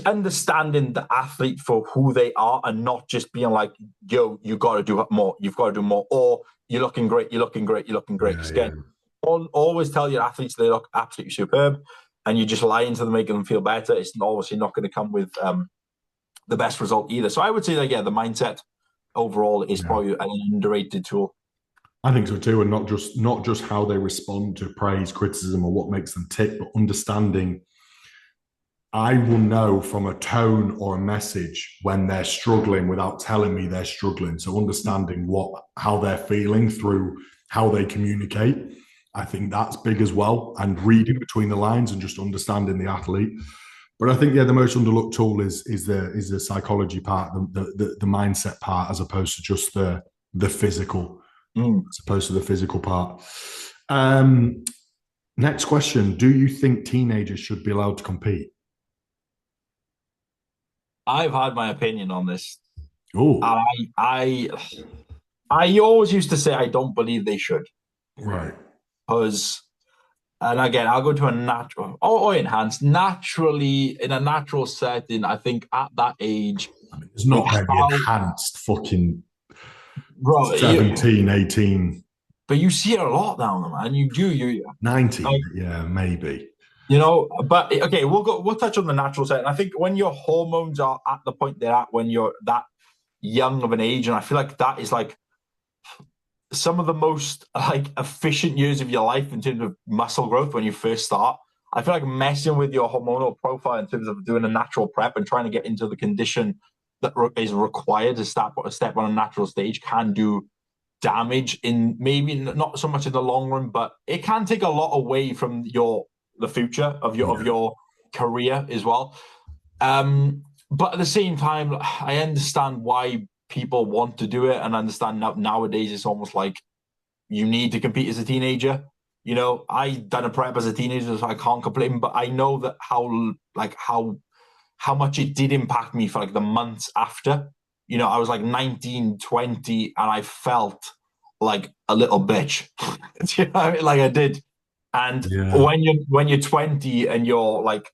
understanding the athlete for who they are and not just being like, yo, you got to do more, you've got to do more, or you're looking great, you're looking great, you're looking great. Again, always tell your athletes they look absolutely superb, and you're just lying to them, making them feel better. It's obviously not going to come with the best result either. So I would say that the mindset overall is probably an underrated tool. I think so too, and not just how they respond to praise, criticism, or what makes them tick, but understanding. I will know from a tone or a message when they're struggling without telling me they're struggling. So understanding how they're feeling through how they communicate, I think that's big as well. And reading between the lines and just understanding the athlete. But I think the most underlooked tool is the psychology part, the mindset part, as opposed to just the physical. As opposed to the physical part. Next question. Do you think teenagers should be allowed to compete? I've had my opinion on this. Oh, I always used to say I don't believe they should. Right. Because, and again, I'll go to a natural or enhanced. Naturally, in a natural setting, I think at that age, it's not very enhanced fucking bro, 17, 18. But you see it a lot now, man. You 19, yeah, maybe. You know, but okay, we'll touch on the natural side. And I think when your hormones are at the point they're at when you're that young of an age, and I feel like that is like some of the most like efficient years of your life in terms of muscle growth when you first start. I feel like messing with your hormonal profile in terms of doing a natural prep and trying to get into the condition that is required to step on a natural stage can do damage in maybe not so much in the long run, but it can take a lot away from the future of your career as well. But at the same time, I understand why people want to do it, and understand nowadays it's almost like you need to compete as a teenager. You know, I done a prep as a teenager, so I can't complain. But I know that how much it did impact me for like the months after. You know, I was like 19, 20, and I felt like a little bitch. You know what I mean? Like I did. And when you're 20 and you're like,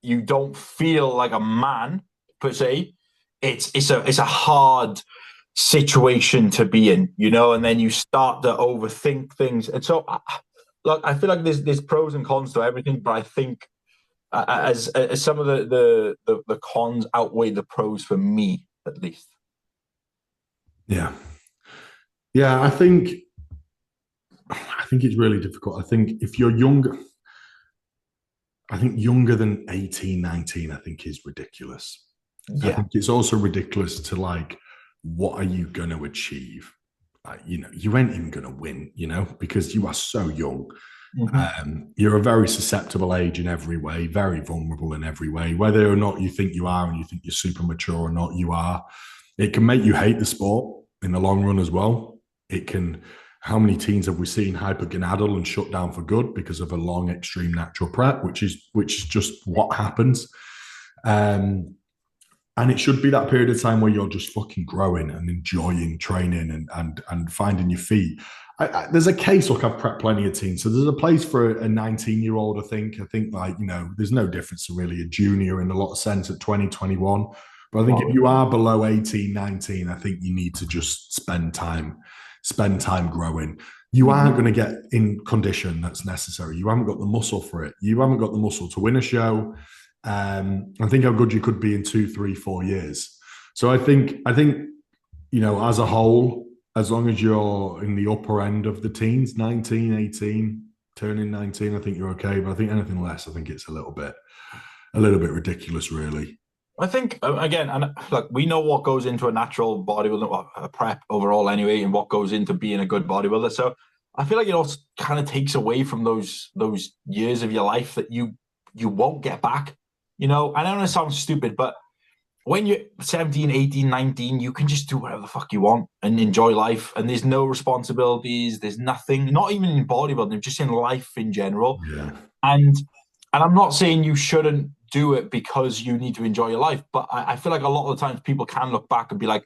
you don't feel like a man per se, it's a hard situation to be in, you know, and then you start to overthink things. And so look, I feel like there's pros and cons to everything, but I think as some of the cons outweigh the pros for me, at least. Yeah. I think it's really difficult. I think if you're younger, I think younger than 18, 19, I think is ridiculous. I Yeah. think it's also ridiculous to like, what are you going to achieve? You ain't even going to win, because you are so young. Mhm. You're a very susceptible age in every way, very vulnerable in every way. Whether or not you think you are and you think you're super mature or not, you are. It can make you hate the sport in the long run as well. It can. How many teams have we seen hypergonadal and shut down for good because of a long, extreme natural prep, which is just what happens. And it should be that period of time where you're just fucking growing and enjoying training and finding your feet. There's a case. Look, I've prepped plenty of teams, so there's a place for a 19-year-old. I think like there's no difference to really a junior in a lot of sense at 2021. But I think if you are below 18, 19, I think you need to just spend time growing. You aren't going to get in condition that's necessary. You haven't got the muscle for it. You haven't got the muscle to win a show. I think how good you could be in 2, 3, 4 years. So I think as a whole, as long as you're in the upper end of the teens, 19, 18, turning 19, I think you're okay. But I think anything less, I think it's a little bit ridiculous, really. I think again, and look, we know what goes into a natural bodybuilder, a prep overall anyway, and what goes into being a good bodybuilder. So I feel like it also kind of takes away from those years of your life that you won't get back. And I know it sounds stupid, but when you're 17, 18, 19, you can just do whatever the fuck you want and enjoy life. And there's no responsibilities. There's nothing, not even in bodybuilding, just in life in general. Yeah. And I'm not saying you shouldn't do it because you need to enjoy your life, but I feel like a lot of the times people can look back and be like,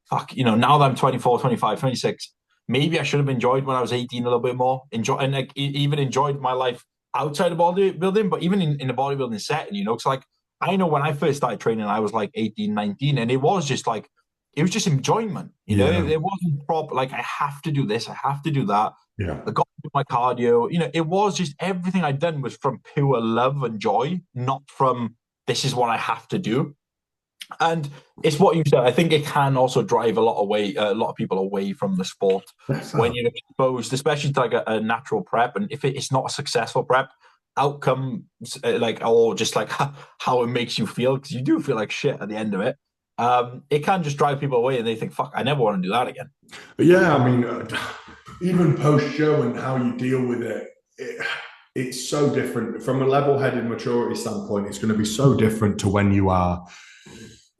fuck, now that I'm 24, 25, 26, maybe I should have enjoyed when I was 18 a little bit more. Even enjoyed my life outside of bodybuilding, but even in the bodybuilding setting, it's like, I know when I first started training, I was like 18, 19, and it was just enjoyment. It wasn't proper, like, I have to do this, I have to do that. Yeah. I got to do my cardio. It was just everything I'd done was from pure love and joy, not from this is what I have to do. And it's what you said. I think it can also drive a lot of people away from the sport when you're exposed, especially to like a natural prep. And if it's not a successful prep, outcomes or just like how it makes you feel, because you do feel like shit at the end of it. It can just drive people away, and they think, "Fuck, I never want to do that again." But yeah, I mean, even post show and how you deal with it's so different from a level-headed maturity standpoint. It's going to be so different to when you are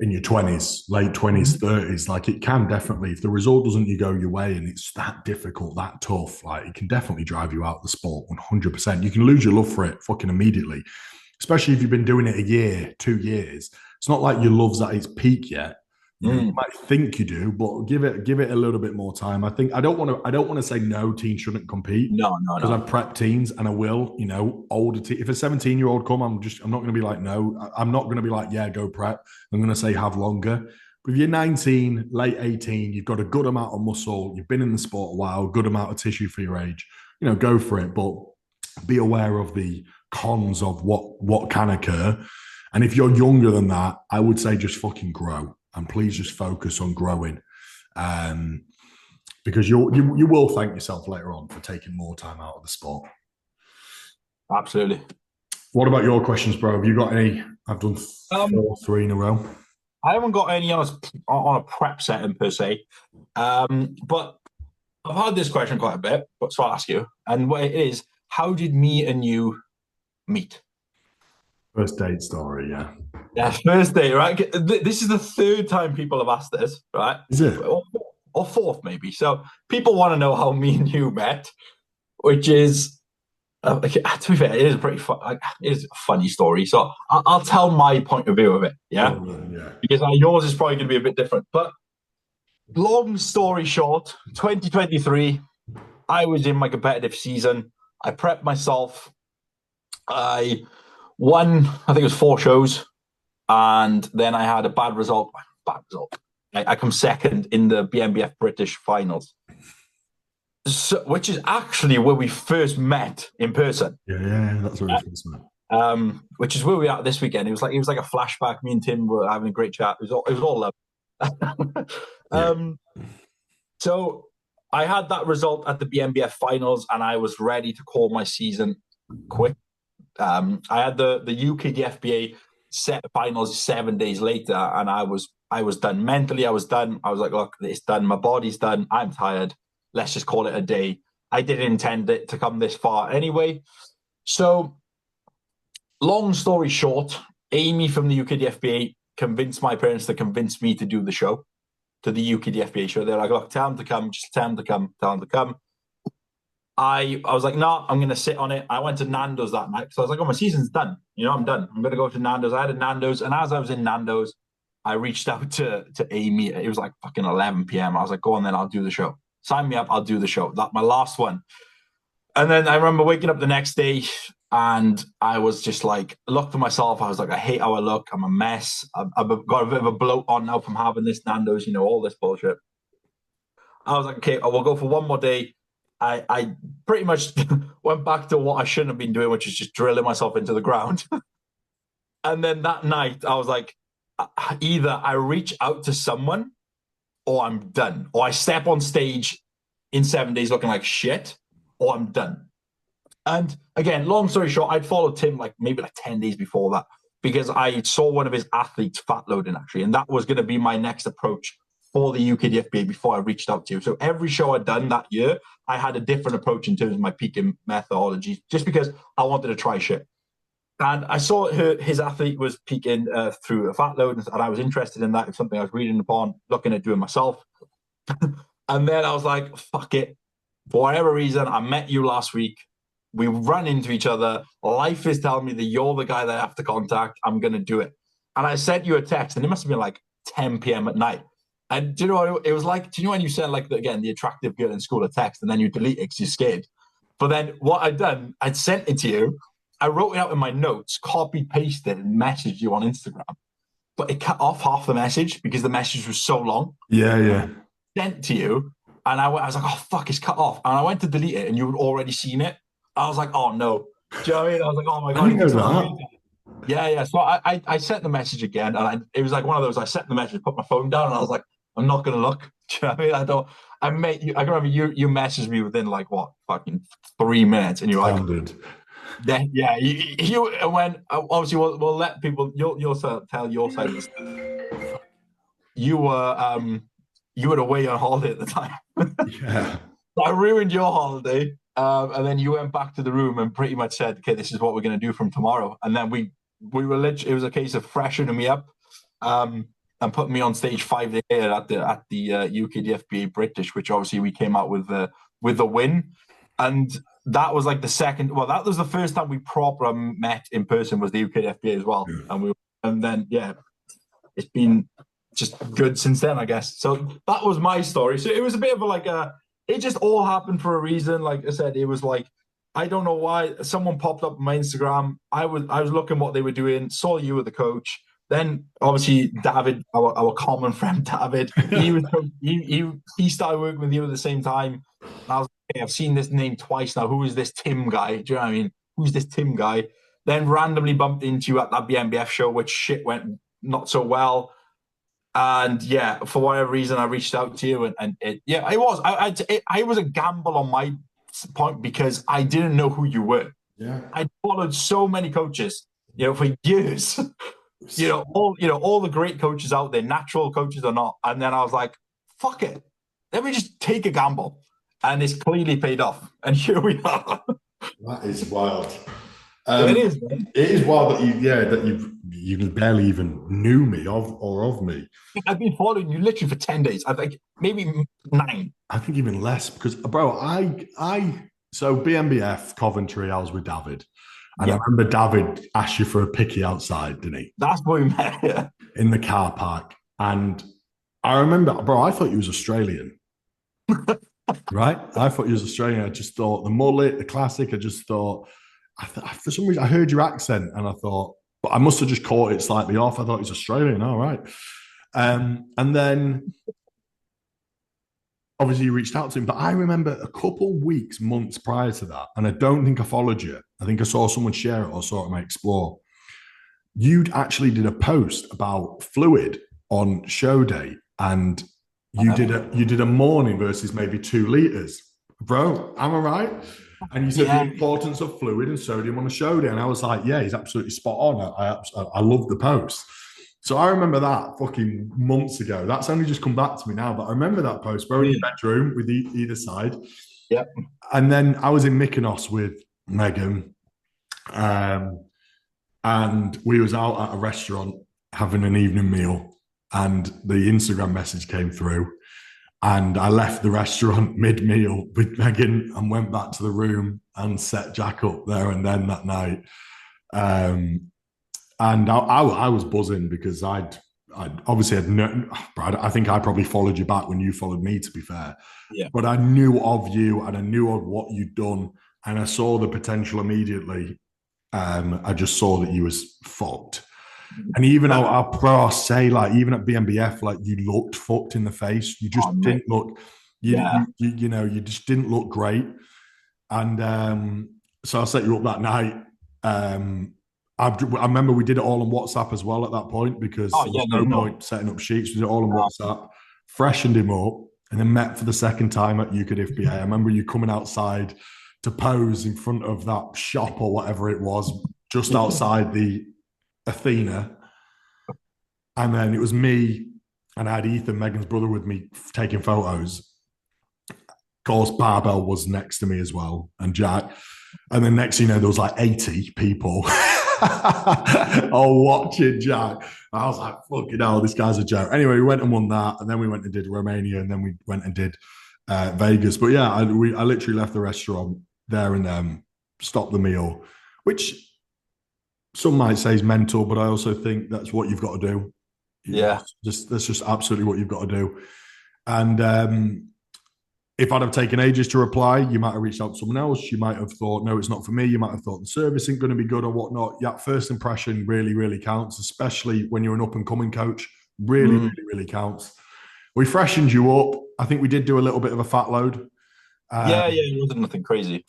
in your 20s, late 20s, 30s. Like, it can definitely, if the result doesn't go your way and it's that difficult, that tough, like, it can definitely drive you out of the sport 100%. You can lose your love for it fucking immediately, especially if you've been doing it a year, 2 years. It's not like your love's at its peak yet. You might think you do, but give it a little bit more time. I think I don't want to say no, teens shouldn't compete. No. Because I've prepped teens and I will, older teens. If a 17-year-old come, I'm not going to be like, no. I'm not going to be like, yeah, go prep. I'm going to say have longer. But if you're 19, late 18, you've got a good amount of muscle, you've been in the sport a while, good amount of tissue for your age, go for it. But be aware of the cons of what can occur. And if you're younger than that, I would say just fucking grow. And please just focus on growing, because you will thank yourself later on for taking more time out of the sport. Absolutely. What about your questions, bro? Have you got any? I've done 3 in a row. I haven't got any on a prep setting per se, but I've had this question quite a bit. But so I'll ask you, and what it is: how did me and you meet? First date story, yeah. Yeah, first date, right? This is the third time people have asked this, right? Is it? Or fourth, maybe. So people want to know how me and you met, which is, to be fair, it is it is a funny story. So I'll tell my point of view of it, yeah? Yeah. Because yours is probably going to be a bit different. But long story short, 2023, I was in my competitive season. I prepped myself. I won, I think it was 4 shows. And then I had a bad result. I come second in the BMBF British finals, which is actually where we first met in person. Yeah, that's where we first met. Which is where we are this weekend. It was like a flashback. Me and Tim were having a great chat. It was all love. So I had that result at the BMBF finals, and I was ready to call my season quit. I had the UK DFBA set finals 7 days later, and I was done mentally. I was done. I was like, look, it's done. My body's done. I'm tired. Let's just call it a day. I didn't intend it to come this far anyway. So, long story short, Amy from the UK DFBA convinced my parents to convince me to do the show, to the UK DFBA show. They're like, look, tell them to come, just tell them to come, tell them to come. I was like, no, I'm going to sit on it. I went to Nando's that night. So I was like, oh, my season's done. I'm done. I'm going to go to Nando's. I had a Nando's. And as I was in Nando's, I reached out to Amy. It was like fucking 11 p.m. I was like, go on then, I'll do the show. Sign me up, I'll do the show. That my last one. And then I remember waking up the next day and I was just like, looked at myself. I was like, I hate how I look. I'm a mess. I've got a bit of a bloat on now from having this Nando's, all this bullshit. I was like, okay, I will go for one more day. I pretty much went back to what I shouldn't have been doing, which is just drilling myself into the ground. And then that night, I was like, either I reach out to someone or I'm done. Or I step on stage in 7 days looking like shit, or I'm done. And again, long story short, I'd followed Tim maybe 10 days before that because I saw one of his athletes fat loading actually. And that was going to be my next approach for the UKDFBA before I reached out to you. So every show I'd done that year, I had a different approach in terms of my peaking methodology, just because I wanted to try shit. And I saw his athlete was peaking through a fat load, and I was interested in that. It's something I was reading upon, looking at doing myself. And then I was like, fuck it. For whatever reason, I met you last week. We run into each other. Life is telling me that you're the guy that I have to contact. I'm going to do it. And I sent you a text, and it must have been like 10 p.m. at night. And do you know what it was like? Do you know when you send the attractive girl in school a text and then you delete it because you're scared? But then what I'd done, I'd sent it to you. I wrote it out in my notes, copy pasted, and messaged you on Instagram. But it cut off half the message because the message was so long. Yeah. Sent to you, and I was like, oh fuck, it's cut off. And I went to delete it, and you had already seen it. I was like, oh no. Do you know what I mean? I was like, oh my god. Yeah. So I sent the message again, and it was like one of those. I sent the message, put my phone down, and I was like, I'm not gonna look. Do you know what I mean? I can remember you messaged me within fucking 3 minutes, and you're like, yeah. You when obviously we'll let people. You'll tell your side of the story. You were away on holiday at the time. Yeah. I ruined your holiday, and then you went back to the room and pretty much said, "Okay, this is what we're going to do from tomorrow." And then we were literally, it was a case of freshening me up, and putting me on stage 5 days later at the UKDFBA British, which obviously we came out with the win, and that was like the second. Well, that was the first time we proper met in person, was the UKDFBA as well, and then it's been just good since then, I guess. So that was my story. So it was a bit of it just all happened for a reason. Like I said, it was like, I don't know why, someone popped up on my Instagram. I was looking what they were doing, saw you with the coach. Then obviously David, our common friend David, he started working with you at the same time. And I was like, hey, I've seen this name twice now. Who is this Tim guy? Do you know what I mean? Who's this Tim guy? Then randomly bumped into you at that BMBF show, which shit went not so well. And for whatever reason, I reached out to you, and it was a gamble on my point because I didn't know who you were. Yeah, I followed so many coaches, for years. all the great coaches out there, natural coaches or not. And then I was like, fuck it, let me just take a gamble, and it's clearly paid off. And here we are. That is wild. It is. It is wild that you barely even knew me of me. I've been following you literally for 10 days. I think maybe 9. I think even less because, bro, so BMBF Coventry, I was with David. And I remember David asked you for a picky outside, didn't he? That's where we met, yeah. In the car park. And I remember, bro, I thought you was Australian. Right? I thought you was Australian. I just thought the mullet, the classic, I just thought... for some reason, I heard your accent and I thought, but I must have just caught it slightly off. I thought it was Australian. All right. And then obviously you reached out to him, but I remember a couple weeks, months prior to that, and I don't think I followed you. I think I saw someone share it or saw it on my Explore. You'd actually did a post about fluid on show day, and you did a morning versus maybe 2 liters. Bro, am I right? And you said the importance of fluid and sodium on the show day. And I was like, yeah, he's absolutely spot on. I love the post. So I remember that fucking months ago. That's only just come back to me now, but I remember that post. We're in the bedroom with either side. Yeah. And then I was in Mykonos with Megan, and we was out at a restaurant having an evening meal, and the Instagram message came through, and I left the restaurant mid-meal with Megan and went back to the room and set Jack up there and then that night. And I was buzzing because I'd obviously had no, Brad, I think I probably followed you back when you followed me, to be fair. Yeah. But I knew of you and I knew of what you'd done, and I saw the potential immediately. I just saw that you was fucked. And even I'll say, like, even at BMBF, like, you looked fucked in the face. You just didn't look, you know, you just didn't look great. And so I set you up that night. I remember we did it all on WhatsApp as well at that point, because there was no point setting up sheets. We did it all on WhatsApp, freshened him up, and then met for the second time at UKIFBA. I remember you coming outside to pose in front of that shop or whatever it was, just outside the Athena. And then it was me, and I had Ethan, Megan's brother, with me taking photos. Of course, Barbell was next to me as well, and Jack. And then next thing you know, there was like 80 people all watching Jack. I was like, fucking hell, this guy's a joke. Anyway, we went and won that, and then we went and did Romania, and then we went and did Vegas. But yeah, I literally left the restaurant there and then, stopped the meal, which some might say is mental, but I also think that's what you've got to do. That's just absolutely what you've got to do. And if I'd have taken ages to reply, you might have reached out to someone else. You might have thought, no, it's not for me. You might have thought the service isn't going to be good or whatnot. Yeah, first impression really, really counts, especially when you're an up-and-coming coach. Really, really counts. We freshened you up. I think we did do a little bit of a fat load. It wasn't nothing crazy.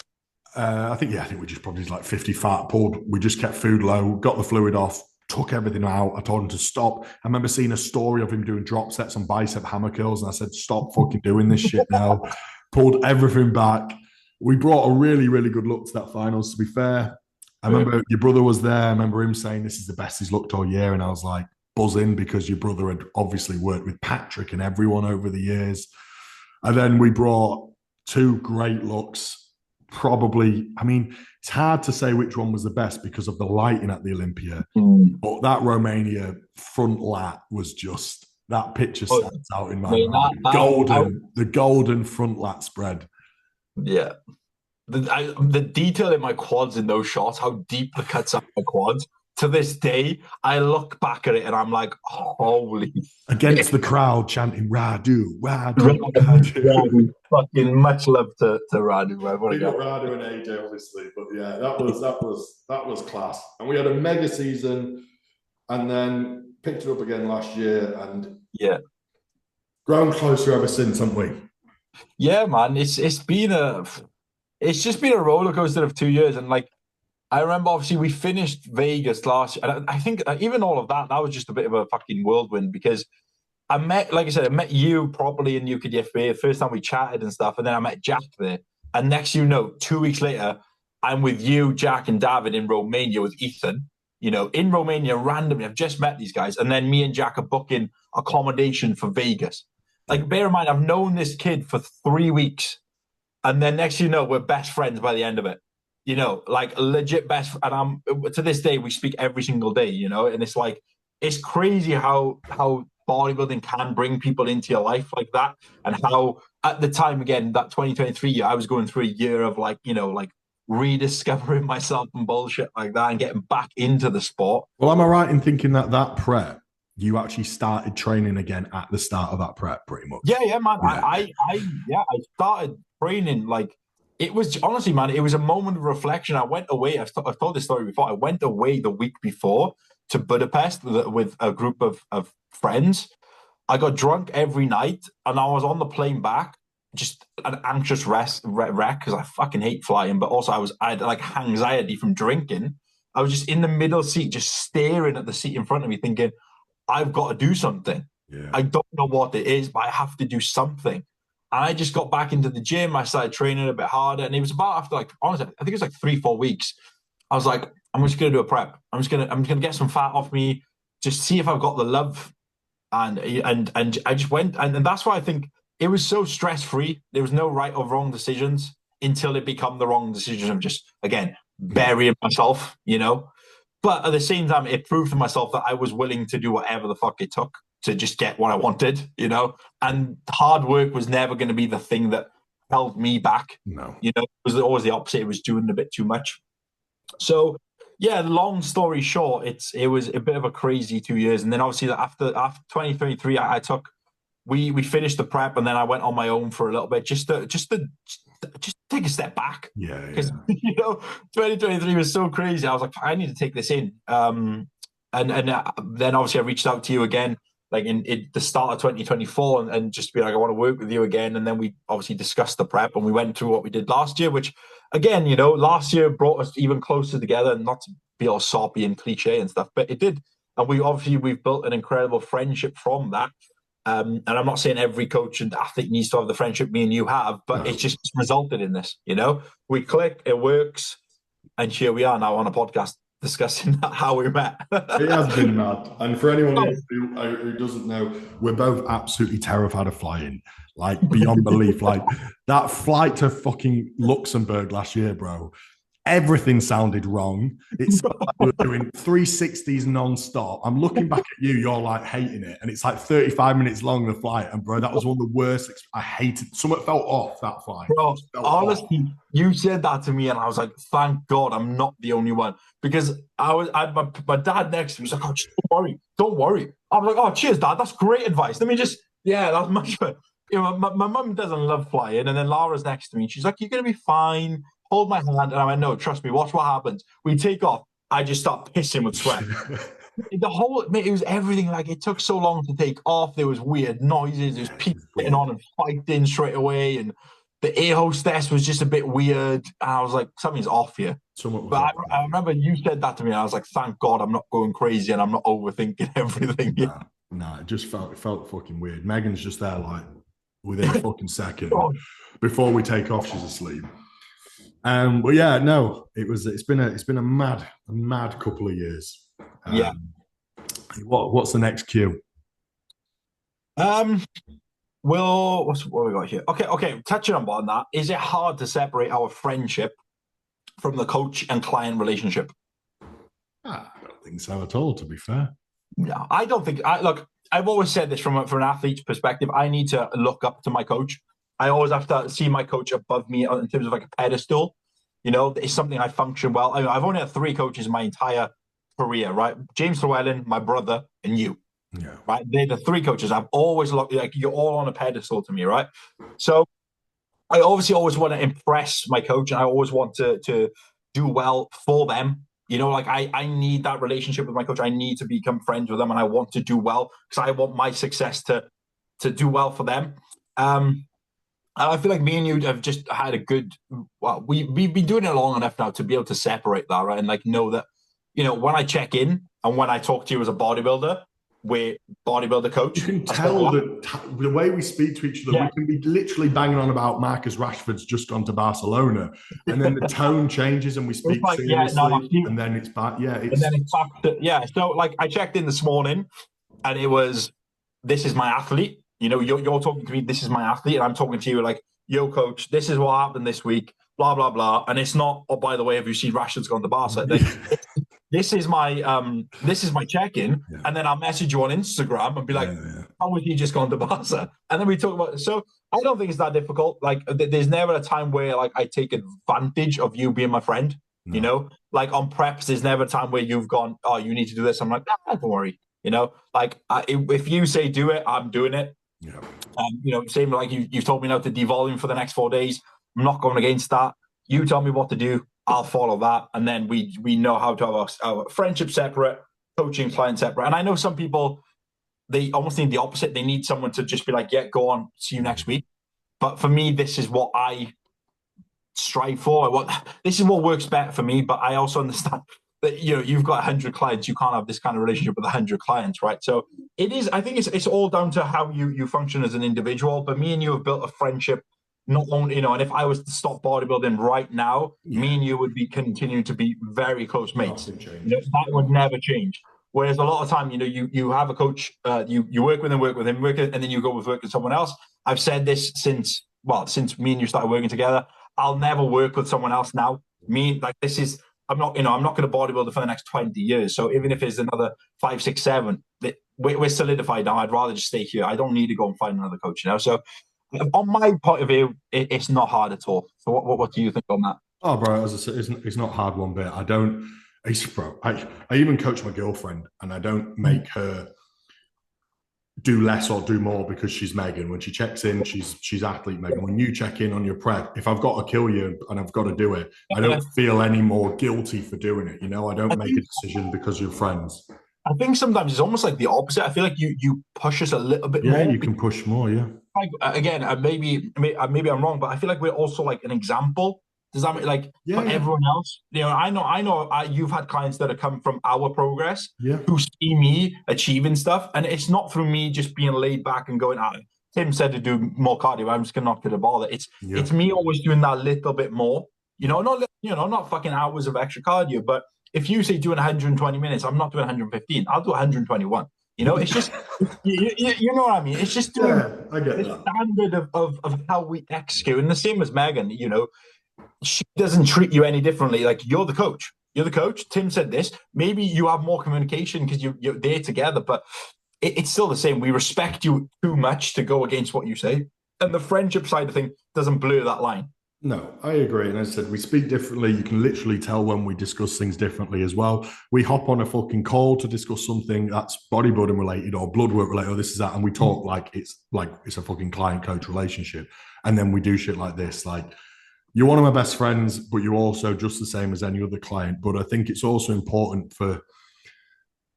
I think we just probably did like 50 fat, pulled. We just kept food low, got the fluid off, took everything out. I told him to stop. I remember seeing a story of him doing drop sets and bicep hammer curls, and I said, stop fucking doing this shit now. Pulled everything back. We brought a really, really good look to that finals, to be fair. I remember your brother was there. I remember him saying this is the best he's looked all year, and I was like buzzing because your brother had obviously worked with Patrick and everyone over the years. And then we brought two great looks. Probably, I mean, it's hard to say which one was the best because of the lighting at the Olympia. But that Romania front lat was just, that picture stands out in my mind. The golden front lat spread. Yeah. The detail in my quads in those shots, how deep the cuts are in my quads. To this day, I look back at it and I'm like, holy. Against the crowd chanting Radu, Radu, Radu. Fucking much love to Radu. We got Radu and AJ, obviously, but yeah, that was class. And we had a mega season, and then picked it up again last year, and grown closer ever since, haven't we? Yeah, man. It's just been a roller coaster of 2 years, and like, I remember, obviously, we finished Vegas last year. And I think even all of that was just a bit of a fucking whirlwind, because I met you properly in UKDFB the first time we chatted and stuff. And then I met Jack there. And next, 2 weeks later, I'm with you, Jack, and David in Romania with Ethan. In Romania, randomly, I've just met these guys. And then me and Jack are booking accommodation for Vegas. Like, bear in mind, I've known this kid for 3 weeks. And then next, we're best friends by the end of it. Like legit best. And to this day, we speak every single day, and it's like, it's crazy how bodybuilding can bring people into your life like that. And how at the time, again, that 2023 year, I was going through a year of like rediscovering myself and bullshit like that, and getting back into the sport. Well, am I right in thinking that prep, you actually started training again at the start of that prep, pretty much? Yeah, man. Yeah. I started training like, it was honestly, man, it was a moment of reflection. I went away. I've told this story before. I went away the week before to Budapest with a group of friends. I got drunk every night, and I was on the plane back, just an anxious wreck because I fucking hate flying. But also I had like anxiety from drinking. I was just in the middle seat, just staring at the seat in front of me, thinking, I've got to do something. Yeah. I don't know what it is, but I have to do something. And I just got back into the gym. I started training a bit harder. And it was about after, like, honestly, I think it was like 3-4 weeks. I was like, I'm just going to do a prep. I'm just going to get some fat off me, just see if I've got the love. And I just went. And that's why I think it was so stress-free. There was no right or wrong decisions until it become the wrong decision of just, again, burying myself, But at the same time, it proved to myself that I was willing to do whatever the fuck it took to just get what I wanted, And hard work was never going to be the thing that held me back. No. It was always the opposite. It was doing a bit too much. So, yeah, long story short, it was a bit of a crazy 2 years. And then obviously after 2023, we finished the prep, and then I went on my own for a little bit just to take a step back. Yeah. Because 2023 was so crazy. I was like, I need to take this in. And then obviously I reached out to you again, like in the start of 2024, and just be like, I want to work with you again. And then we obviously discussed the prep, and we went through what we did last year, which again, last year brought us even closer together, and not to be all soppy and cliche and stuff, but it did. And we've built an incredible friendship from that. And I'm not saying every coach and athlete needs to have the friendship me and you have, but it's just resulted in this, We click, it works, and here we are now on a podcast discussing how we met. It has been mad. And for anyone who doesn't know, we're both absolutely terrified of flying, like beyond belief. Like that flight to fucking Luxembourg last year, bro. Everything sounded wrong. It's like we were doing 360s non-stop. I'm looking back at you, you're like hating it. And it's like 35 minutes long, the flight. And bro, that was one of the worst. I hated, something felt off that flight. Bro, honestly, you said that to me and I was like, thank God I'm not the only one. Because I had my dad next to me. He's like, oh, just don't worry. I'm like, oh, cheers, Dad. That's great advice. Let me just, that's much better. My mum doesn't love flying. And then Lara's next to me. She's like, you're going to be fine. Hold my hand. And I went, no, trust me, watch what happens. We take off. I just start pissing with sweat. It was everything. Like, it took so long to take off. There was weird noises. There was people getting on and fighting straight away. And the air hostess was just a bit weird. And I was like, something's off here. But I remember you said that to me. And I was like, thank God I'm not going crazy and I'm not overthinking everything. No, it just felt fucking weird. Megan's just there, like, within a fucking second. Before we take off, she's asleep. But yeah, no, it's been a mad couple of years. What's the next cue? What we got here? Okay. Touching on that, is it hard to separate our friendship from the coach and client relationship? I don't think so at all, to be fair. No, I don't think. Look, I've always said this from an athlete's perspective. I need to look up to my coach. I always have to see my coach above me in terms of like a pedestal. It's something I function well. I've only had 3 coaches in my entire career, right? James Llewellyn, my brother, and you. Yeah. Right? They're the 3 coaches I've always looked like. You're all on a pedestal to me, right? So I obviously always want to impress my coach, and I always want to do well for them. I need that relationship with my coach. I need to become friends with them, and I want to do well because I want my success to do well for them. And I feel like me and you have just had a good. Well, we've been doing it long enough now to be able to separate that, right? And like know that, when I check in and when I talk to you as a bodybuilder, we're bodybuilder coach. You can tell the way we speak to each other. We can be literally banging on about Marcus Rashford's just gone to Barcelona, and then the tone changes and we speak seriously, and then it's back. So like I checked in this morning, and it was, this is my athlete. You're talking to me, this is my athlete, and I'm talking to you like, yo, coach, this is what happened this week, blah, blah, blah. And it's not, oh, by the way, have you seen Rashford's gone to Barca? This is my check-in, and then I'll message you on Instagram and be like, how was he just gone to Barca? And then we talk about it. So I don't think it's that difficult. Like, there's never a time where like I take advantage of you being my friend. No. Like on preps, there's never a time where you've gone, oh, you need to do this. I'm like, don't worry. If you say do it, I'm doing it. Same like you've told me now to devolume for the next 4 days. I'm not going against that. You tell me what to do, I'll follow that, and then we know how to have our friendship separate, coaching client separate. And I know some people, they almost need the opposite. They need someone to just be like, yeah, go on, see you next week. But for me, this is what I strive for. This is what works better for me. But I also understand that, you know, you've got 100 clients, you can't have this kind of relationship with 100 clients, right? So it is, I think it's all down to how you function as an individual. But me and you have built a friendship, not only, you know, and if I was to stop bodybuilding right now, me and you would be continuing to be very close mates. You know, that would never change. Whereas a lot of time, you know, you have a coach, you work with him, and then you go work with someone else. I've said this since me and you started working together. I'll never work with someone else now. I'm not going to bodybuild for the next 20 years. So even if it's another 5, 6, 7, we're solidified now. I'd rather just stay here. I don't need to go and find another coach now. So on my point of view, it's not hard at all. So what do you think on that? Oh, bro, as I said, it's not hard one bit. I even coach my girlfriend, and I don't make her do less or do more because she's Megan. When she checks in, she's athlete Megan. When you check in on your prep, if I've got to kill you and I've got to do it, I don't feel any more guilty for doing it. You know, I don't make a decision because you're friends. I think sometimes it's almost like the opposite. I feel like you push us a little bit more. Yeah, you can push more, yeah. Again, maybe I'm wrong, but I feel like we're also like an example. Does that mean for everyone else? You know, I know you've had clients that have come from our progress who see me achieving stuff, and it's not through me just being laid back and going, Tim said to do more cardio, I'm just not going to bother. It's me always doing that little bit more. You know, not fucking hours of extra cardio, but if you say doing 120 minutes, I'm not doing 115. I'll do 121. You know, it's just, you know what I mean? It's just doing I get the standard of how we execute. And the same as Megan, you know, she doesn't treat you any differently. Like, you're the coach. You're the coach. Tim said this. Maybe you have more communication because you're there together, but it's still the same. We respect you too much to go against what you say. And the friendship side of thing doesn't blur that line. No, I agree. And as I said, we speak differently. You can literally tell when we discuss things differently as well. We hop on a fucking call to discuss something that's bodybuilding related or blood work related or this is that. And we talk like it's a fucking client coach relationship. And then we do shit like this. Like, you're one of my best friends, but you're also just the same as any other client. But I think it's also important for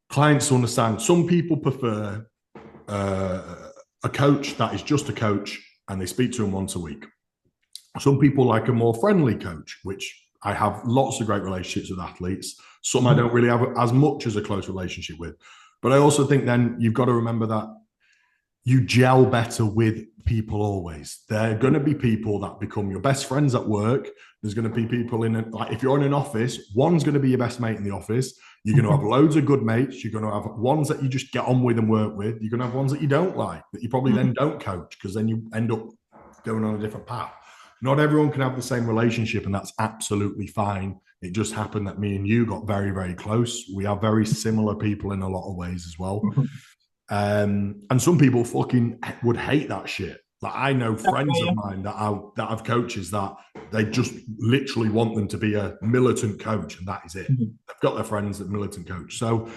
clients to understand some people prefer a coach that is just a coach and they speak to him once a week. Some people like a more friendly coach, which I have lots of great relationships with athletes. Some I don't really have as much as a close relationship with. But I also think then you've got to remember that you gel better with people always. There are going to be people that become your best friends at work. There's going to be people if you're in an office, one's going to be your best mate in the office. You're going to have loads of good mates. You're going to have ones that you just get on with and work with. You're going to have ones that you don't like, that you probably then don't coach, because then you end up going on a different path. Not everyone can have the same relationship, and that's absolutely fine. It just happened that me and you got very, very close. We are very similar people in a lot of ways as well. And some people fucking would hate that shit. Like, I know friends of mine that have coaches that they just literally want them to be a militant coach, and that is it. They've got their friends that militant coach. So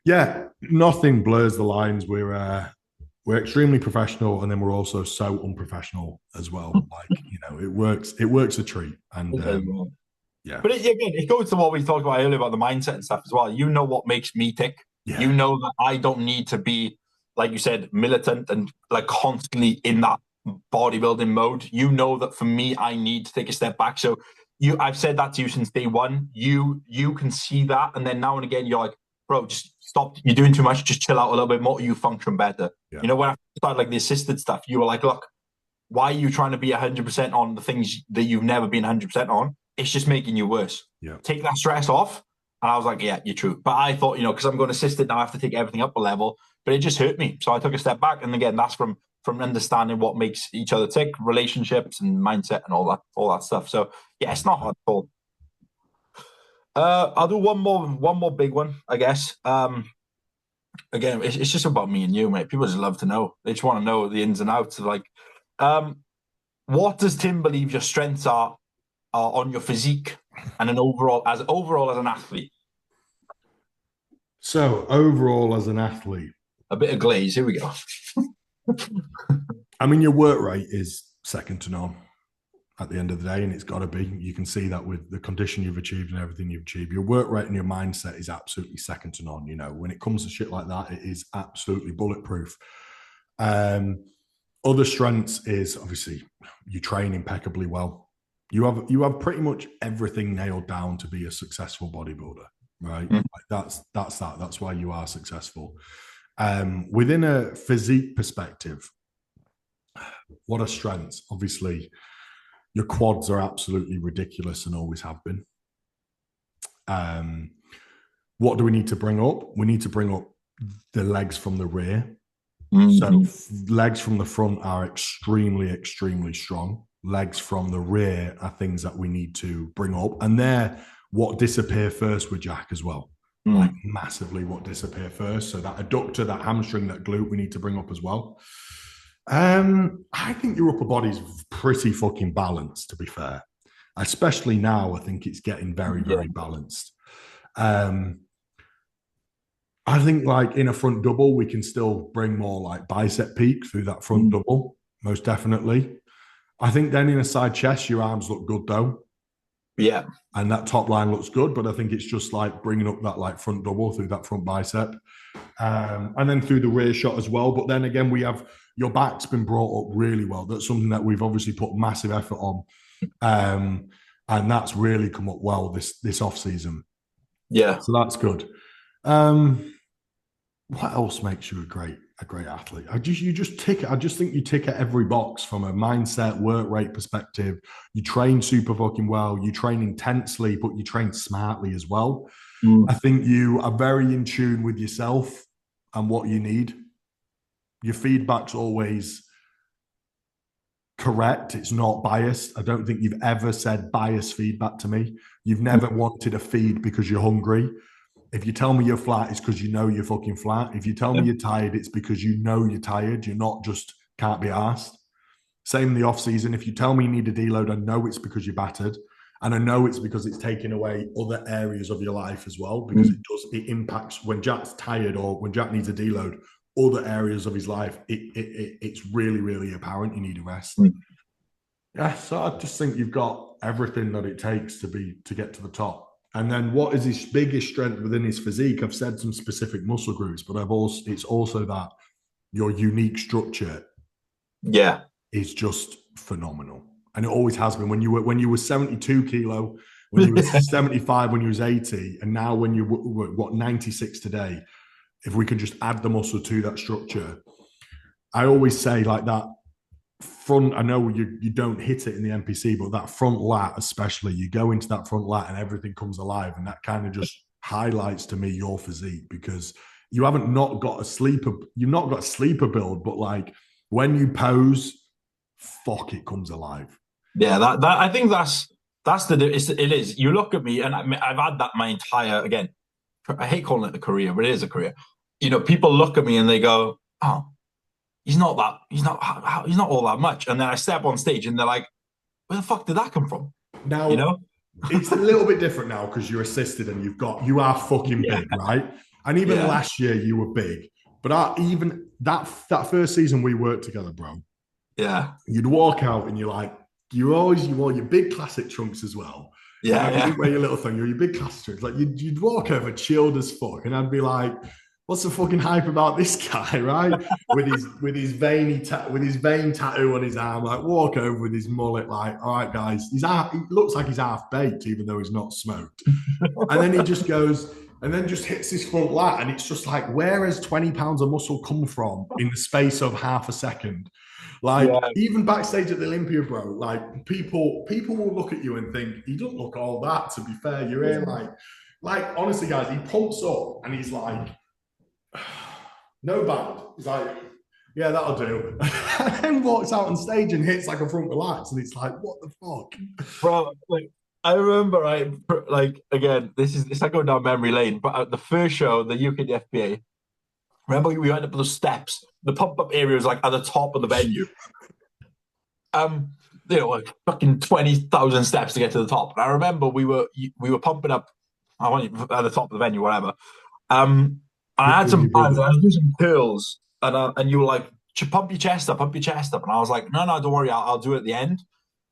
yeah, nothing blurs the lines. We're extremely professional, and then we're also so unprofessional as well. Like, you know, it works a treat. And yeah. But again, it goes to what we talked about earlier about the mindset and stuff as well. You know what makes me tick. Yeah. You know that I don't need to be, like you said, militant and like constantly in that bodybuilding mode. You know that for me, I need to take a step back. So I've said that to you since day one. You can see that, and then now and again you're like, bro, just stop. You're doing too much. Just chill out a little bit more. You function better. Yeah. You know, when I started like the assisted stuff, you were like, look, why are you trying to be 100% on the things that you've never been 100% on? It's just making you worse. Yeah. Take that stress off. And I was like, yeah, you're true. But I thought, you know, because I'm going assisted now, I have to take everything up a level. But it just hurt me. So I took a step back. And again, that's from understanding what makes each other tick, relationships and mindset and all that stuff. So yeah, it's not hard at all. I'll do one more big one, I guess. Again, it's just about me and you, mate. People just love to know. They just want to know the ins and outs of like, what does Tim believe your strengths are on your physique and an overall as an athlete? So overall as an athlete, a bit of glaze. Here we go. I mean, your work rate is second to none at the end of the day, and it's got to be. You can see that with the condition you've achieved and everything you've achieved. Your work rate and your mindset is absolutely second to none. You know, when it comes to shit like that, it is absolutely bulletproof. Other strengths is obviously you train impeccably well. You have pretty much everything nailed down to be a successful bodybuilder. right? Like that's why you are successful. Within a physique perspective, what are strengths? Obviously, your quads are absolutely ridiculous and always have been. What do we need to bring up? We need to bring up the legs from the rear. So legs from the front are extremely, extremely strong. Legs from the rear are things that we need to bring up. And they're what disappear first with Jack as well. Like massively what disappear first. So that adductor, that hamstring, that glute, we need to bring up as well. I think your upper body's pretty fucking balanced, to be fair. Especially now, I think it's getting very, very balanced. I think like in a front double, we can still bring more like bicep peak through that front double, most definitely. I think then in a side chest, your arms look good though. Yeah. And that top line looks good, but I think it's just like bringing up that like front double through that front bicep. And then through the rear shot as well. But then again, we have your back's been brought up really well. That's something that we've obviously put massive effort on. And that's really come up well this off season. Yeah. So that's good. What else makes you a great athlete? I just think you tick at every box from a mindset, work rate perspective. You train super fucking well. You train intensely, but you train smartly as well. I think you are very in tune with yourself and what you need. Your feedback's always correct. It's not biased. I don't think you've ever said biased feedback to me. You've never wanted a feed because you're hungry. If you tell me you're flat, it's because you know you're fucking flat. If you tell me you're tired, it's because you know you're tired. You're not just can't be asked. Same in the off season. If you tell me you need a deload, I know it's because you're battered. And I know it's because it's taking away other areas of your life as well, because it impacts when Jack's tired or when Jack needs a deload, other areas of his life, it's really, really apparent you need a rest. Yeah, so I just think you've got everything that it takes to get to the top. And then what is his biggest strength within his physique? I've said some specific muscle groups, but it's also that your unique structure is just phenomenal. And it always has been. When you were 72 kilo, when you were 75, when you was 80, and now when you're 96 today, if we can just add the muscle to that structure, I always say like that front, I know you don't hit it in the NPC, but that front lat especially, you go into that front lat and everything comes alive, and that kind of just highlights to me your physique, because you haven't not got a sleeper, you've not got a sleeper build, but like when you pose, fuck, it comes alive. Yeah, that I think that's it is. You look at me, and I've had that my entire, again, I hate calling it a career, but it is a career. You know, people look at me and they go, "Oh, he's not all that much." And then I step on stage and they're like, "Where the fuck did that come from?" Now, you know, it's a little bit different now because you're assisted and you are fucking big, right? And even last year you were big, but even that first season we worked together, bro. Yeah, you'd walk out and you're like, you wore your big classic trunks as well. Yeah, you didn't wear your little thing. You're your big classic trunks. Like you'd walk over chilled as fuck, and I'd be like, "What's the fucking hype about this guy?" Right? with his vein tattoo on his arm, like walk over with his mullet, like, "All right, guys, he looks like he's half baked, even though he's not smoked." And then he just goes, and then just hits his front lat, and it's just like, where has 20 pounds of muscle come from in the space of half a second? Like even backstage at the Olympia, bro, like people will look at you and think he doesn't look all that. To be fair, you're in like honestly, guys, he pumps up and he's like, no band. He's like, yeah, that'll do. And then walks out on stage and hits like a front relax, and it's like, what the fuck, bro? Like I remember, again, it's like going down memory lane. But at the first show, the UK FBA. Remember, we went up the steps. The pump-up area was like at the top of the venue. Like fucking 20,000 steps to get to the top. And I remember we were pumping up. I want you at the top of the venue, whatever. And I had some bands. I was doing some curls, and you were like, "Pump your chest up, pump your chest up." And I was like, "No, don't worry, I'll do it at the end."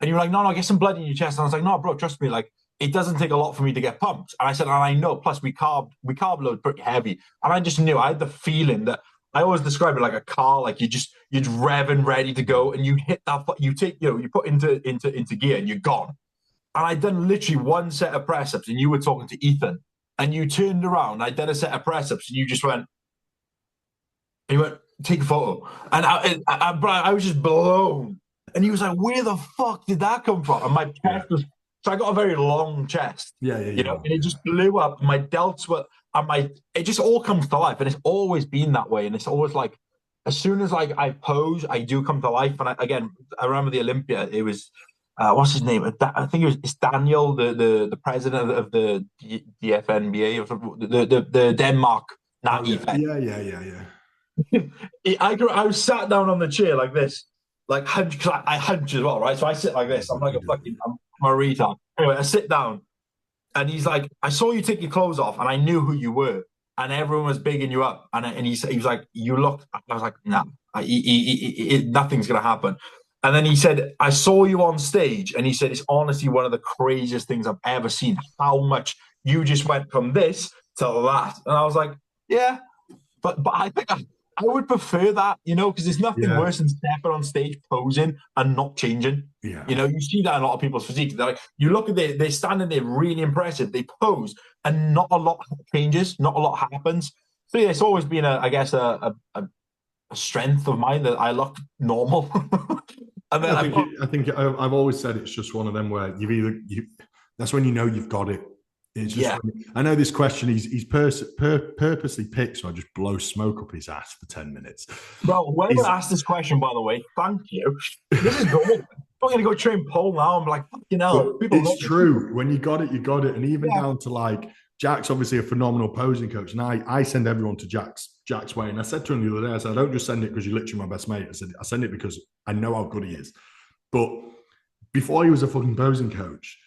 And you were like, "No, get some blood in your chest." And I was like, "No, bro, trust me, like." It doesn't take a lot for me to get pumped. And I said, and I know, plus we carb load pretty heavy. And I just knew, I had the feeling that I always describe it like a car, like you're revving ready to go, and you hit that, you put into gear and you're gone. And I'd done literally one set of press ups, and you were talking to Ethan, and you turned around. I did a set of press ups, and you just went. And he went, take a photo, and I was just blown. And he was like, "Where the fuck did that come from?" And my chest was. So I got a very long chest, Yeah. and it just blew up. My delts were, and it just all comes to life, and it's always been that way. And it's always like, as soon as like I pose, I do come to life. And I remember the Olympia. It was, what's his name? I think it's Daniel, the president of the DFNBA, or the Denmark natty. Yeah. I was sat down on the chair like this, like hunch, because I hunch as well, right? So I sit like this. I'm like I'm a retard. Anyway, I sit down, and he's like, "I saw you take your clothes off, and I knew who you were, and everyone was bigging you up." And he was like, "You look." I was like, "Nah, nothing's gonna happen." And then he said, "I saw you on stage," and he said, "It's honestly one of the craziest things I've ever seen. How much you just went from this to that." And I was like, "Yeah." But I think I would prefer that, because there's nothing worse than stepping on stage, posing, and not changing. Yeah. You see that in a lot of people's physique. They're like, you look at they're standing there really impressive. They pose, and not a lot changes, not a lot happens. So yeah, it's always been a strength of mine that I look normal. And then I think I've always said it's just one of them where that's when you know you've got it. It's just I know this question he's purposely picked, so I just blow smoke up his ass for 10 minutes. Well, whoever asked this question, by the way, thank you. This is good. I'm going to go train pole now. I'm like, it's true. When you got it, you got it. And even down to like, Jack's obviously a phenomenal posing coach. And I send everyone to Jack's way. And I said to him the other day, I said, I don't just send it because you're literally my best mate. I said, I send it because I know how good he is. But before he was a fucking posing coach,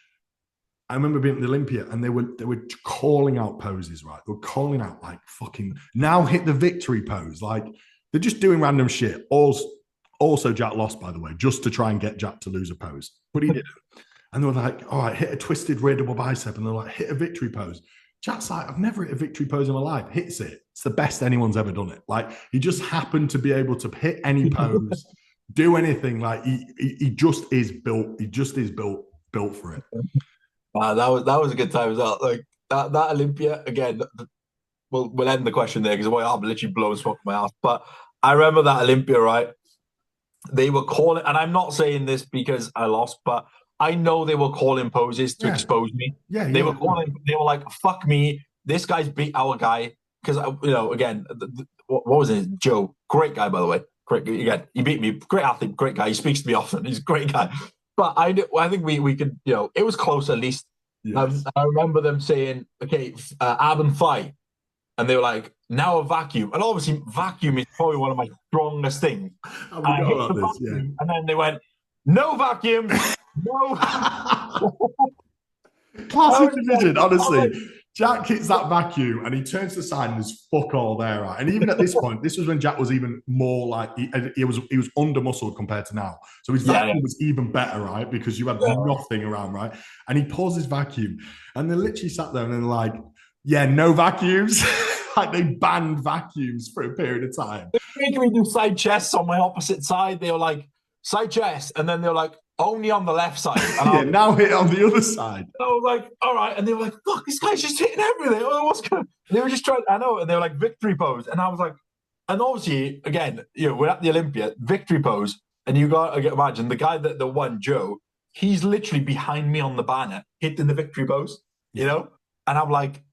I remember being at the Olympia, and they were calling out poses, right? They were calling out like fucking now hit the victory pose. Like they're just doing random shit. Also, Jack lost, by the way, just to try and get Jack to lose a pose, but he didn't. And they were like, "All right, hit a twisted rear double bicep," and they're like, "Hit a victory pose." Jack's like, "I've never hit a victory pose in my life." Hits it. It's the best anyone's ever done it. Like he just happened to be able to hit any pose, do anything. Like he just is built. He just is built for it. That was a good time as well. Like that Olympia again. We'll end the question there because I'm literally blowing smoke from my ass. But I remember that Olympia, right? They were calling, and I'm not saying this because I lost, but I know they were calling poses to expose me. They were calling. They were like, "Fuck me, this guy's beat our guy." Because again, what was it? Joe, great guy, by the way. Great again. He beat me. Great athlete, great guy. He speaks to me often. He's a great guy. But I think we could, it was close at least. Yes. I remember them saying, "Okay, ab and thigh," and they were like, "Now a vacuum." And obviously, vacuum is probably one of my strongest things. I hit the vacuum, and then they went, "No vacuum, no." Classic division, honestly. Jack hits that vacuum and he turns to the side and there's fuck all there, right? And even at this point, this was when Jack was even more like he was under muscled compared to now. So his vacuum was even better, right? Because you had nothing around, right? And he pulls his vacuum and they literally sat there and they're like, "Yeah, no vacuums." Like they banned vacuums for a period of time. They were making me do side chests on my opposite side. They were like, "Side chest," and then they were like, "Only on the left side." And now hit on the other side. And I was like, "All right," and they were like, "Fuck, this guy's just hitting everything. What's going?" They were just trying. I know, and they were like, "Victory pose," and I was like, and obviously, again, we're at the Olympia, victory pose, and you got to imagine the guy that won, Joe. He's literally behind me on the banner, hitting the victory pose, and I'm like,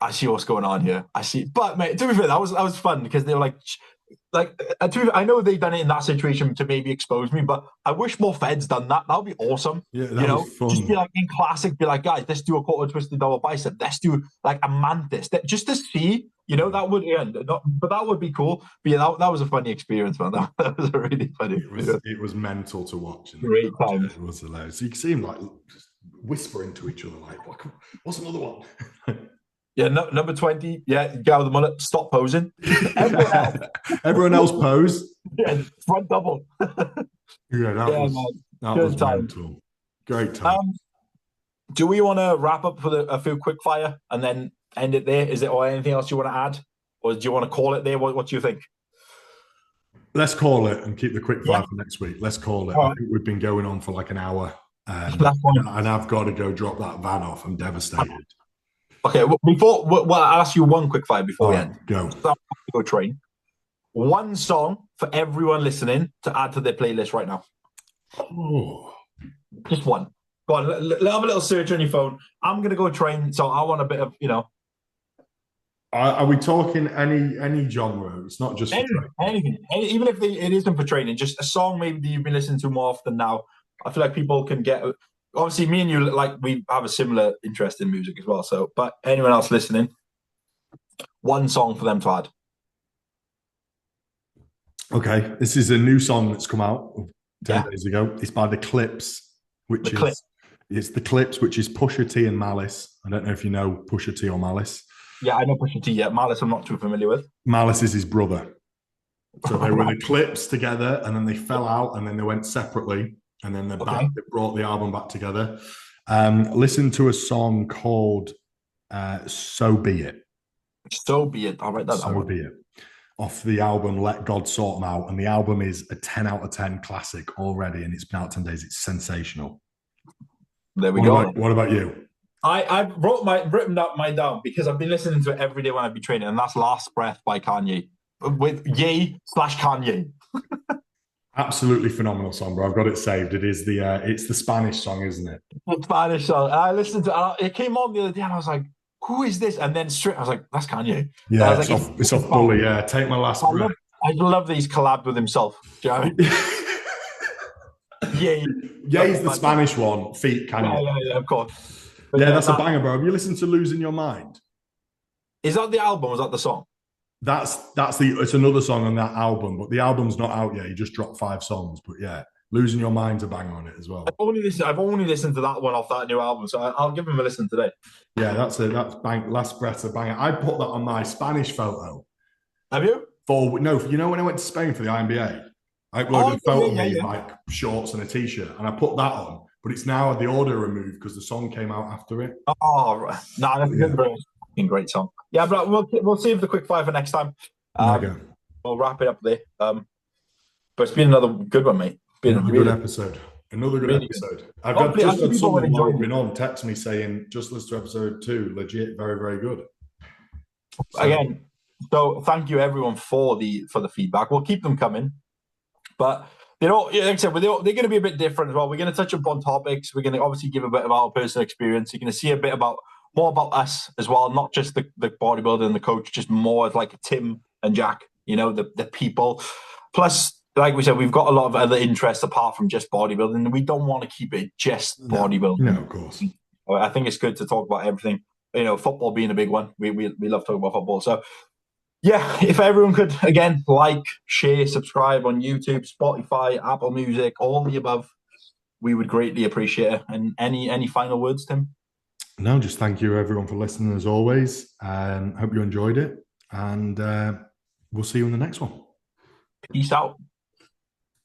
I see what's going on here. I see, but mate, to be fair, that was fun because they were like, I know they've done it in that situation to maybe expose me, but I wish more feds done that. That would be awesome. Yeah, that was fun. Just be like in classic, be like, "Guys, let's do a quarter twisted double bicep. Let's do like a mantis." Just to see, that would but that would be cool. But yeah, that was a funny experience, man. That was a really funny experience. It was mental to watch. Great time. It was hilarious. So you could see him like just whispering to each other, like, "What's another one?" Yeah, number 20. Yeah, guy with the mullet. Stop posing. Everyone else pose. Yeah, front double. That was mental. Great time. Do we want to wrap up for a few quick fire and then end it there? Is it or anything else you want to add, or do you want to call it there? What do you think? Let's call it and keep the quick fire for next week. Let's call it. I think we've been going on for like an hour, and I've got to go drop that van off. I'm devastated. Okay, I'll ask you one quick fire before we end. Go. So I'm gonna go train. One song for everyone listening to add to their playlist right now. Oh. Just one. Go on, have a little search on your phone. I'm gonna go train, so I want a bit of, Are we talking any genre? It's not just anything. Even if it isn't for training, just a song maybe that you've been listening to more often now. I feel like people can get. Obviously, me and you, like, we have a similar interest in music as well. So, but anyone else listening, one song for them to add. Okay, this is a new song that's come out 10 days ago. It's by The Clips, which it's The Clips, which is Pusha T and Malice. I don't know if you know Pusha T or Malice. Yeah, I know Pusha T. Yeah, Malice, I'm not too familiar with. Malice is his brother. So they were The Clips together, and then they fell out, and then they went separately, and then they brought the album back together. Listen to a song called "So Be It." So Be It. I'll write that down. So Be It. Off the album Let God Sort Them Out, and the album is a 10 out of 10 classic already, and it's been out 10 days. It's sensational. There we go. What about you? I've written that mine down because I've been listening to it every day when I've been training, and that's Last Breath by Kanye with Ye/Kanye. Absolutely phenomenal song, bro. I've got it saved. It is it's the Spanish song, isn't it? The Spanish song. And I listened to it. It came on the other day, and I was like, "Who is this?" And then straight, I was like, "That's Kanye." Yeah, it's off Bully. Yeah, Take My Last Breath. I love that he's collabed with himself. Do you know what I mean? Ye's the Spanish one. Feet Kanye. Yeah, of course. But that's a banger, bro. Have you listened to Losing Your Mind? Is that the album? Or is that the song? It's another song on that album, but the album's not out yet. He just dropped 5 songs. But yeah, Losing Your Mind's a banger on it as well. I've only listened to that one off that new album, so I'll give him a listen today. Yeah, that's bang. Last Breath's a banger. I put that on my Spanish photo. Have you? When I went to Spain for the IMBA, I uploaded a photo of me in like shorts and a t-shirt, and I put that on. But it's now the order removed because the song came out after it. Oh, right. No, that's a good, great song. Yeah, but we'll save the quick fire for next time. We'll wrap it up there. But it's been another good one, mate. Another good episode. I've got just someone who's been on text me saying, just listen to episode 2, legit, very, very good. Again, so thank you everyone for the feedback. We'll keep them coming. But like I said, they're going to be a bit different as well. We're going to touch upon topics. We're going to obviously give a bit of our personal experience. You're going to see a bit more about us as well, not just the bodybuilder and the coach, just more of like Tim and Jack, the people. Plus, like we said, we've got a lot of other interests apart from just bodybuilding. We don't want to keep it just bodybuilding. No, of course. I think it's good to talk about everything. Football being a big one. We love talking about football. So, yeah, if everyone could, again, like, share, subscribe on YouTube, Spotify, Apple Music, all the above, we would greatly appreciate it. And any final words, Tim? No, just thank you, everyone, for listening, as always. Hope you enjoyed it. And we'll see you in the next one. Peace out.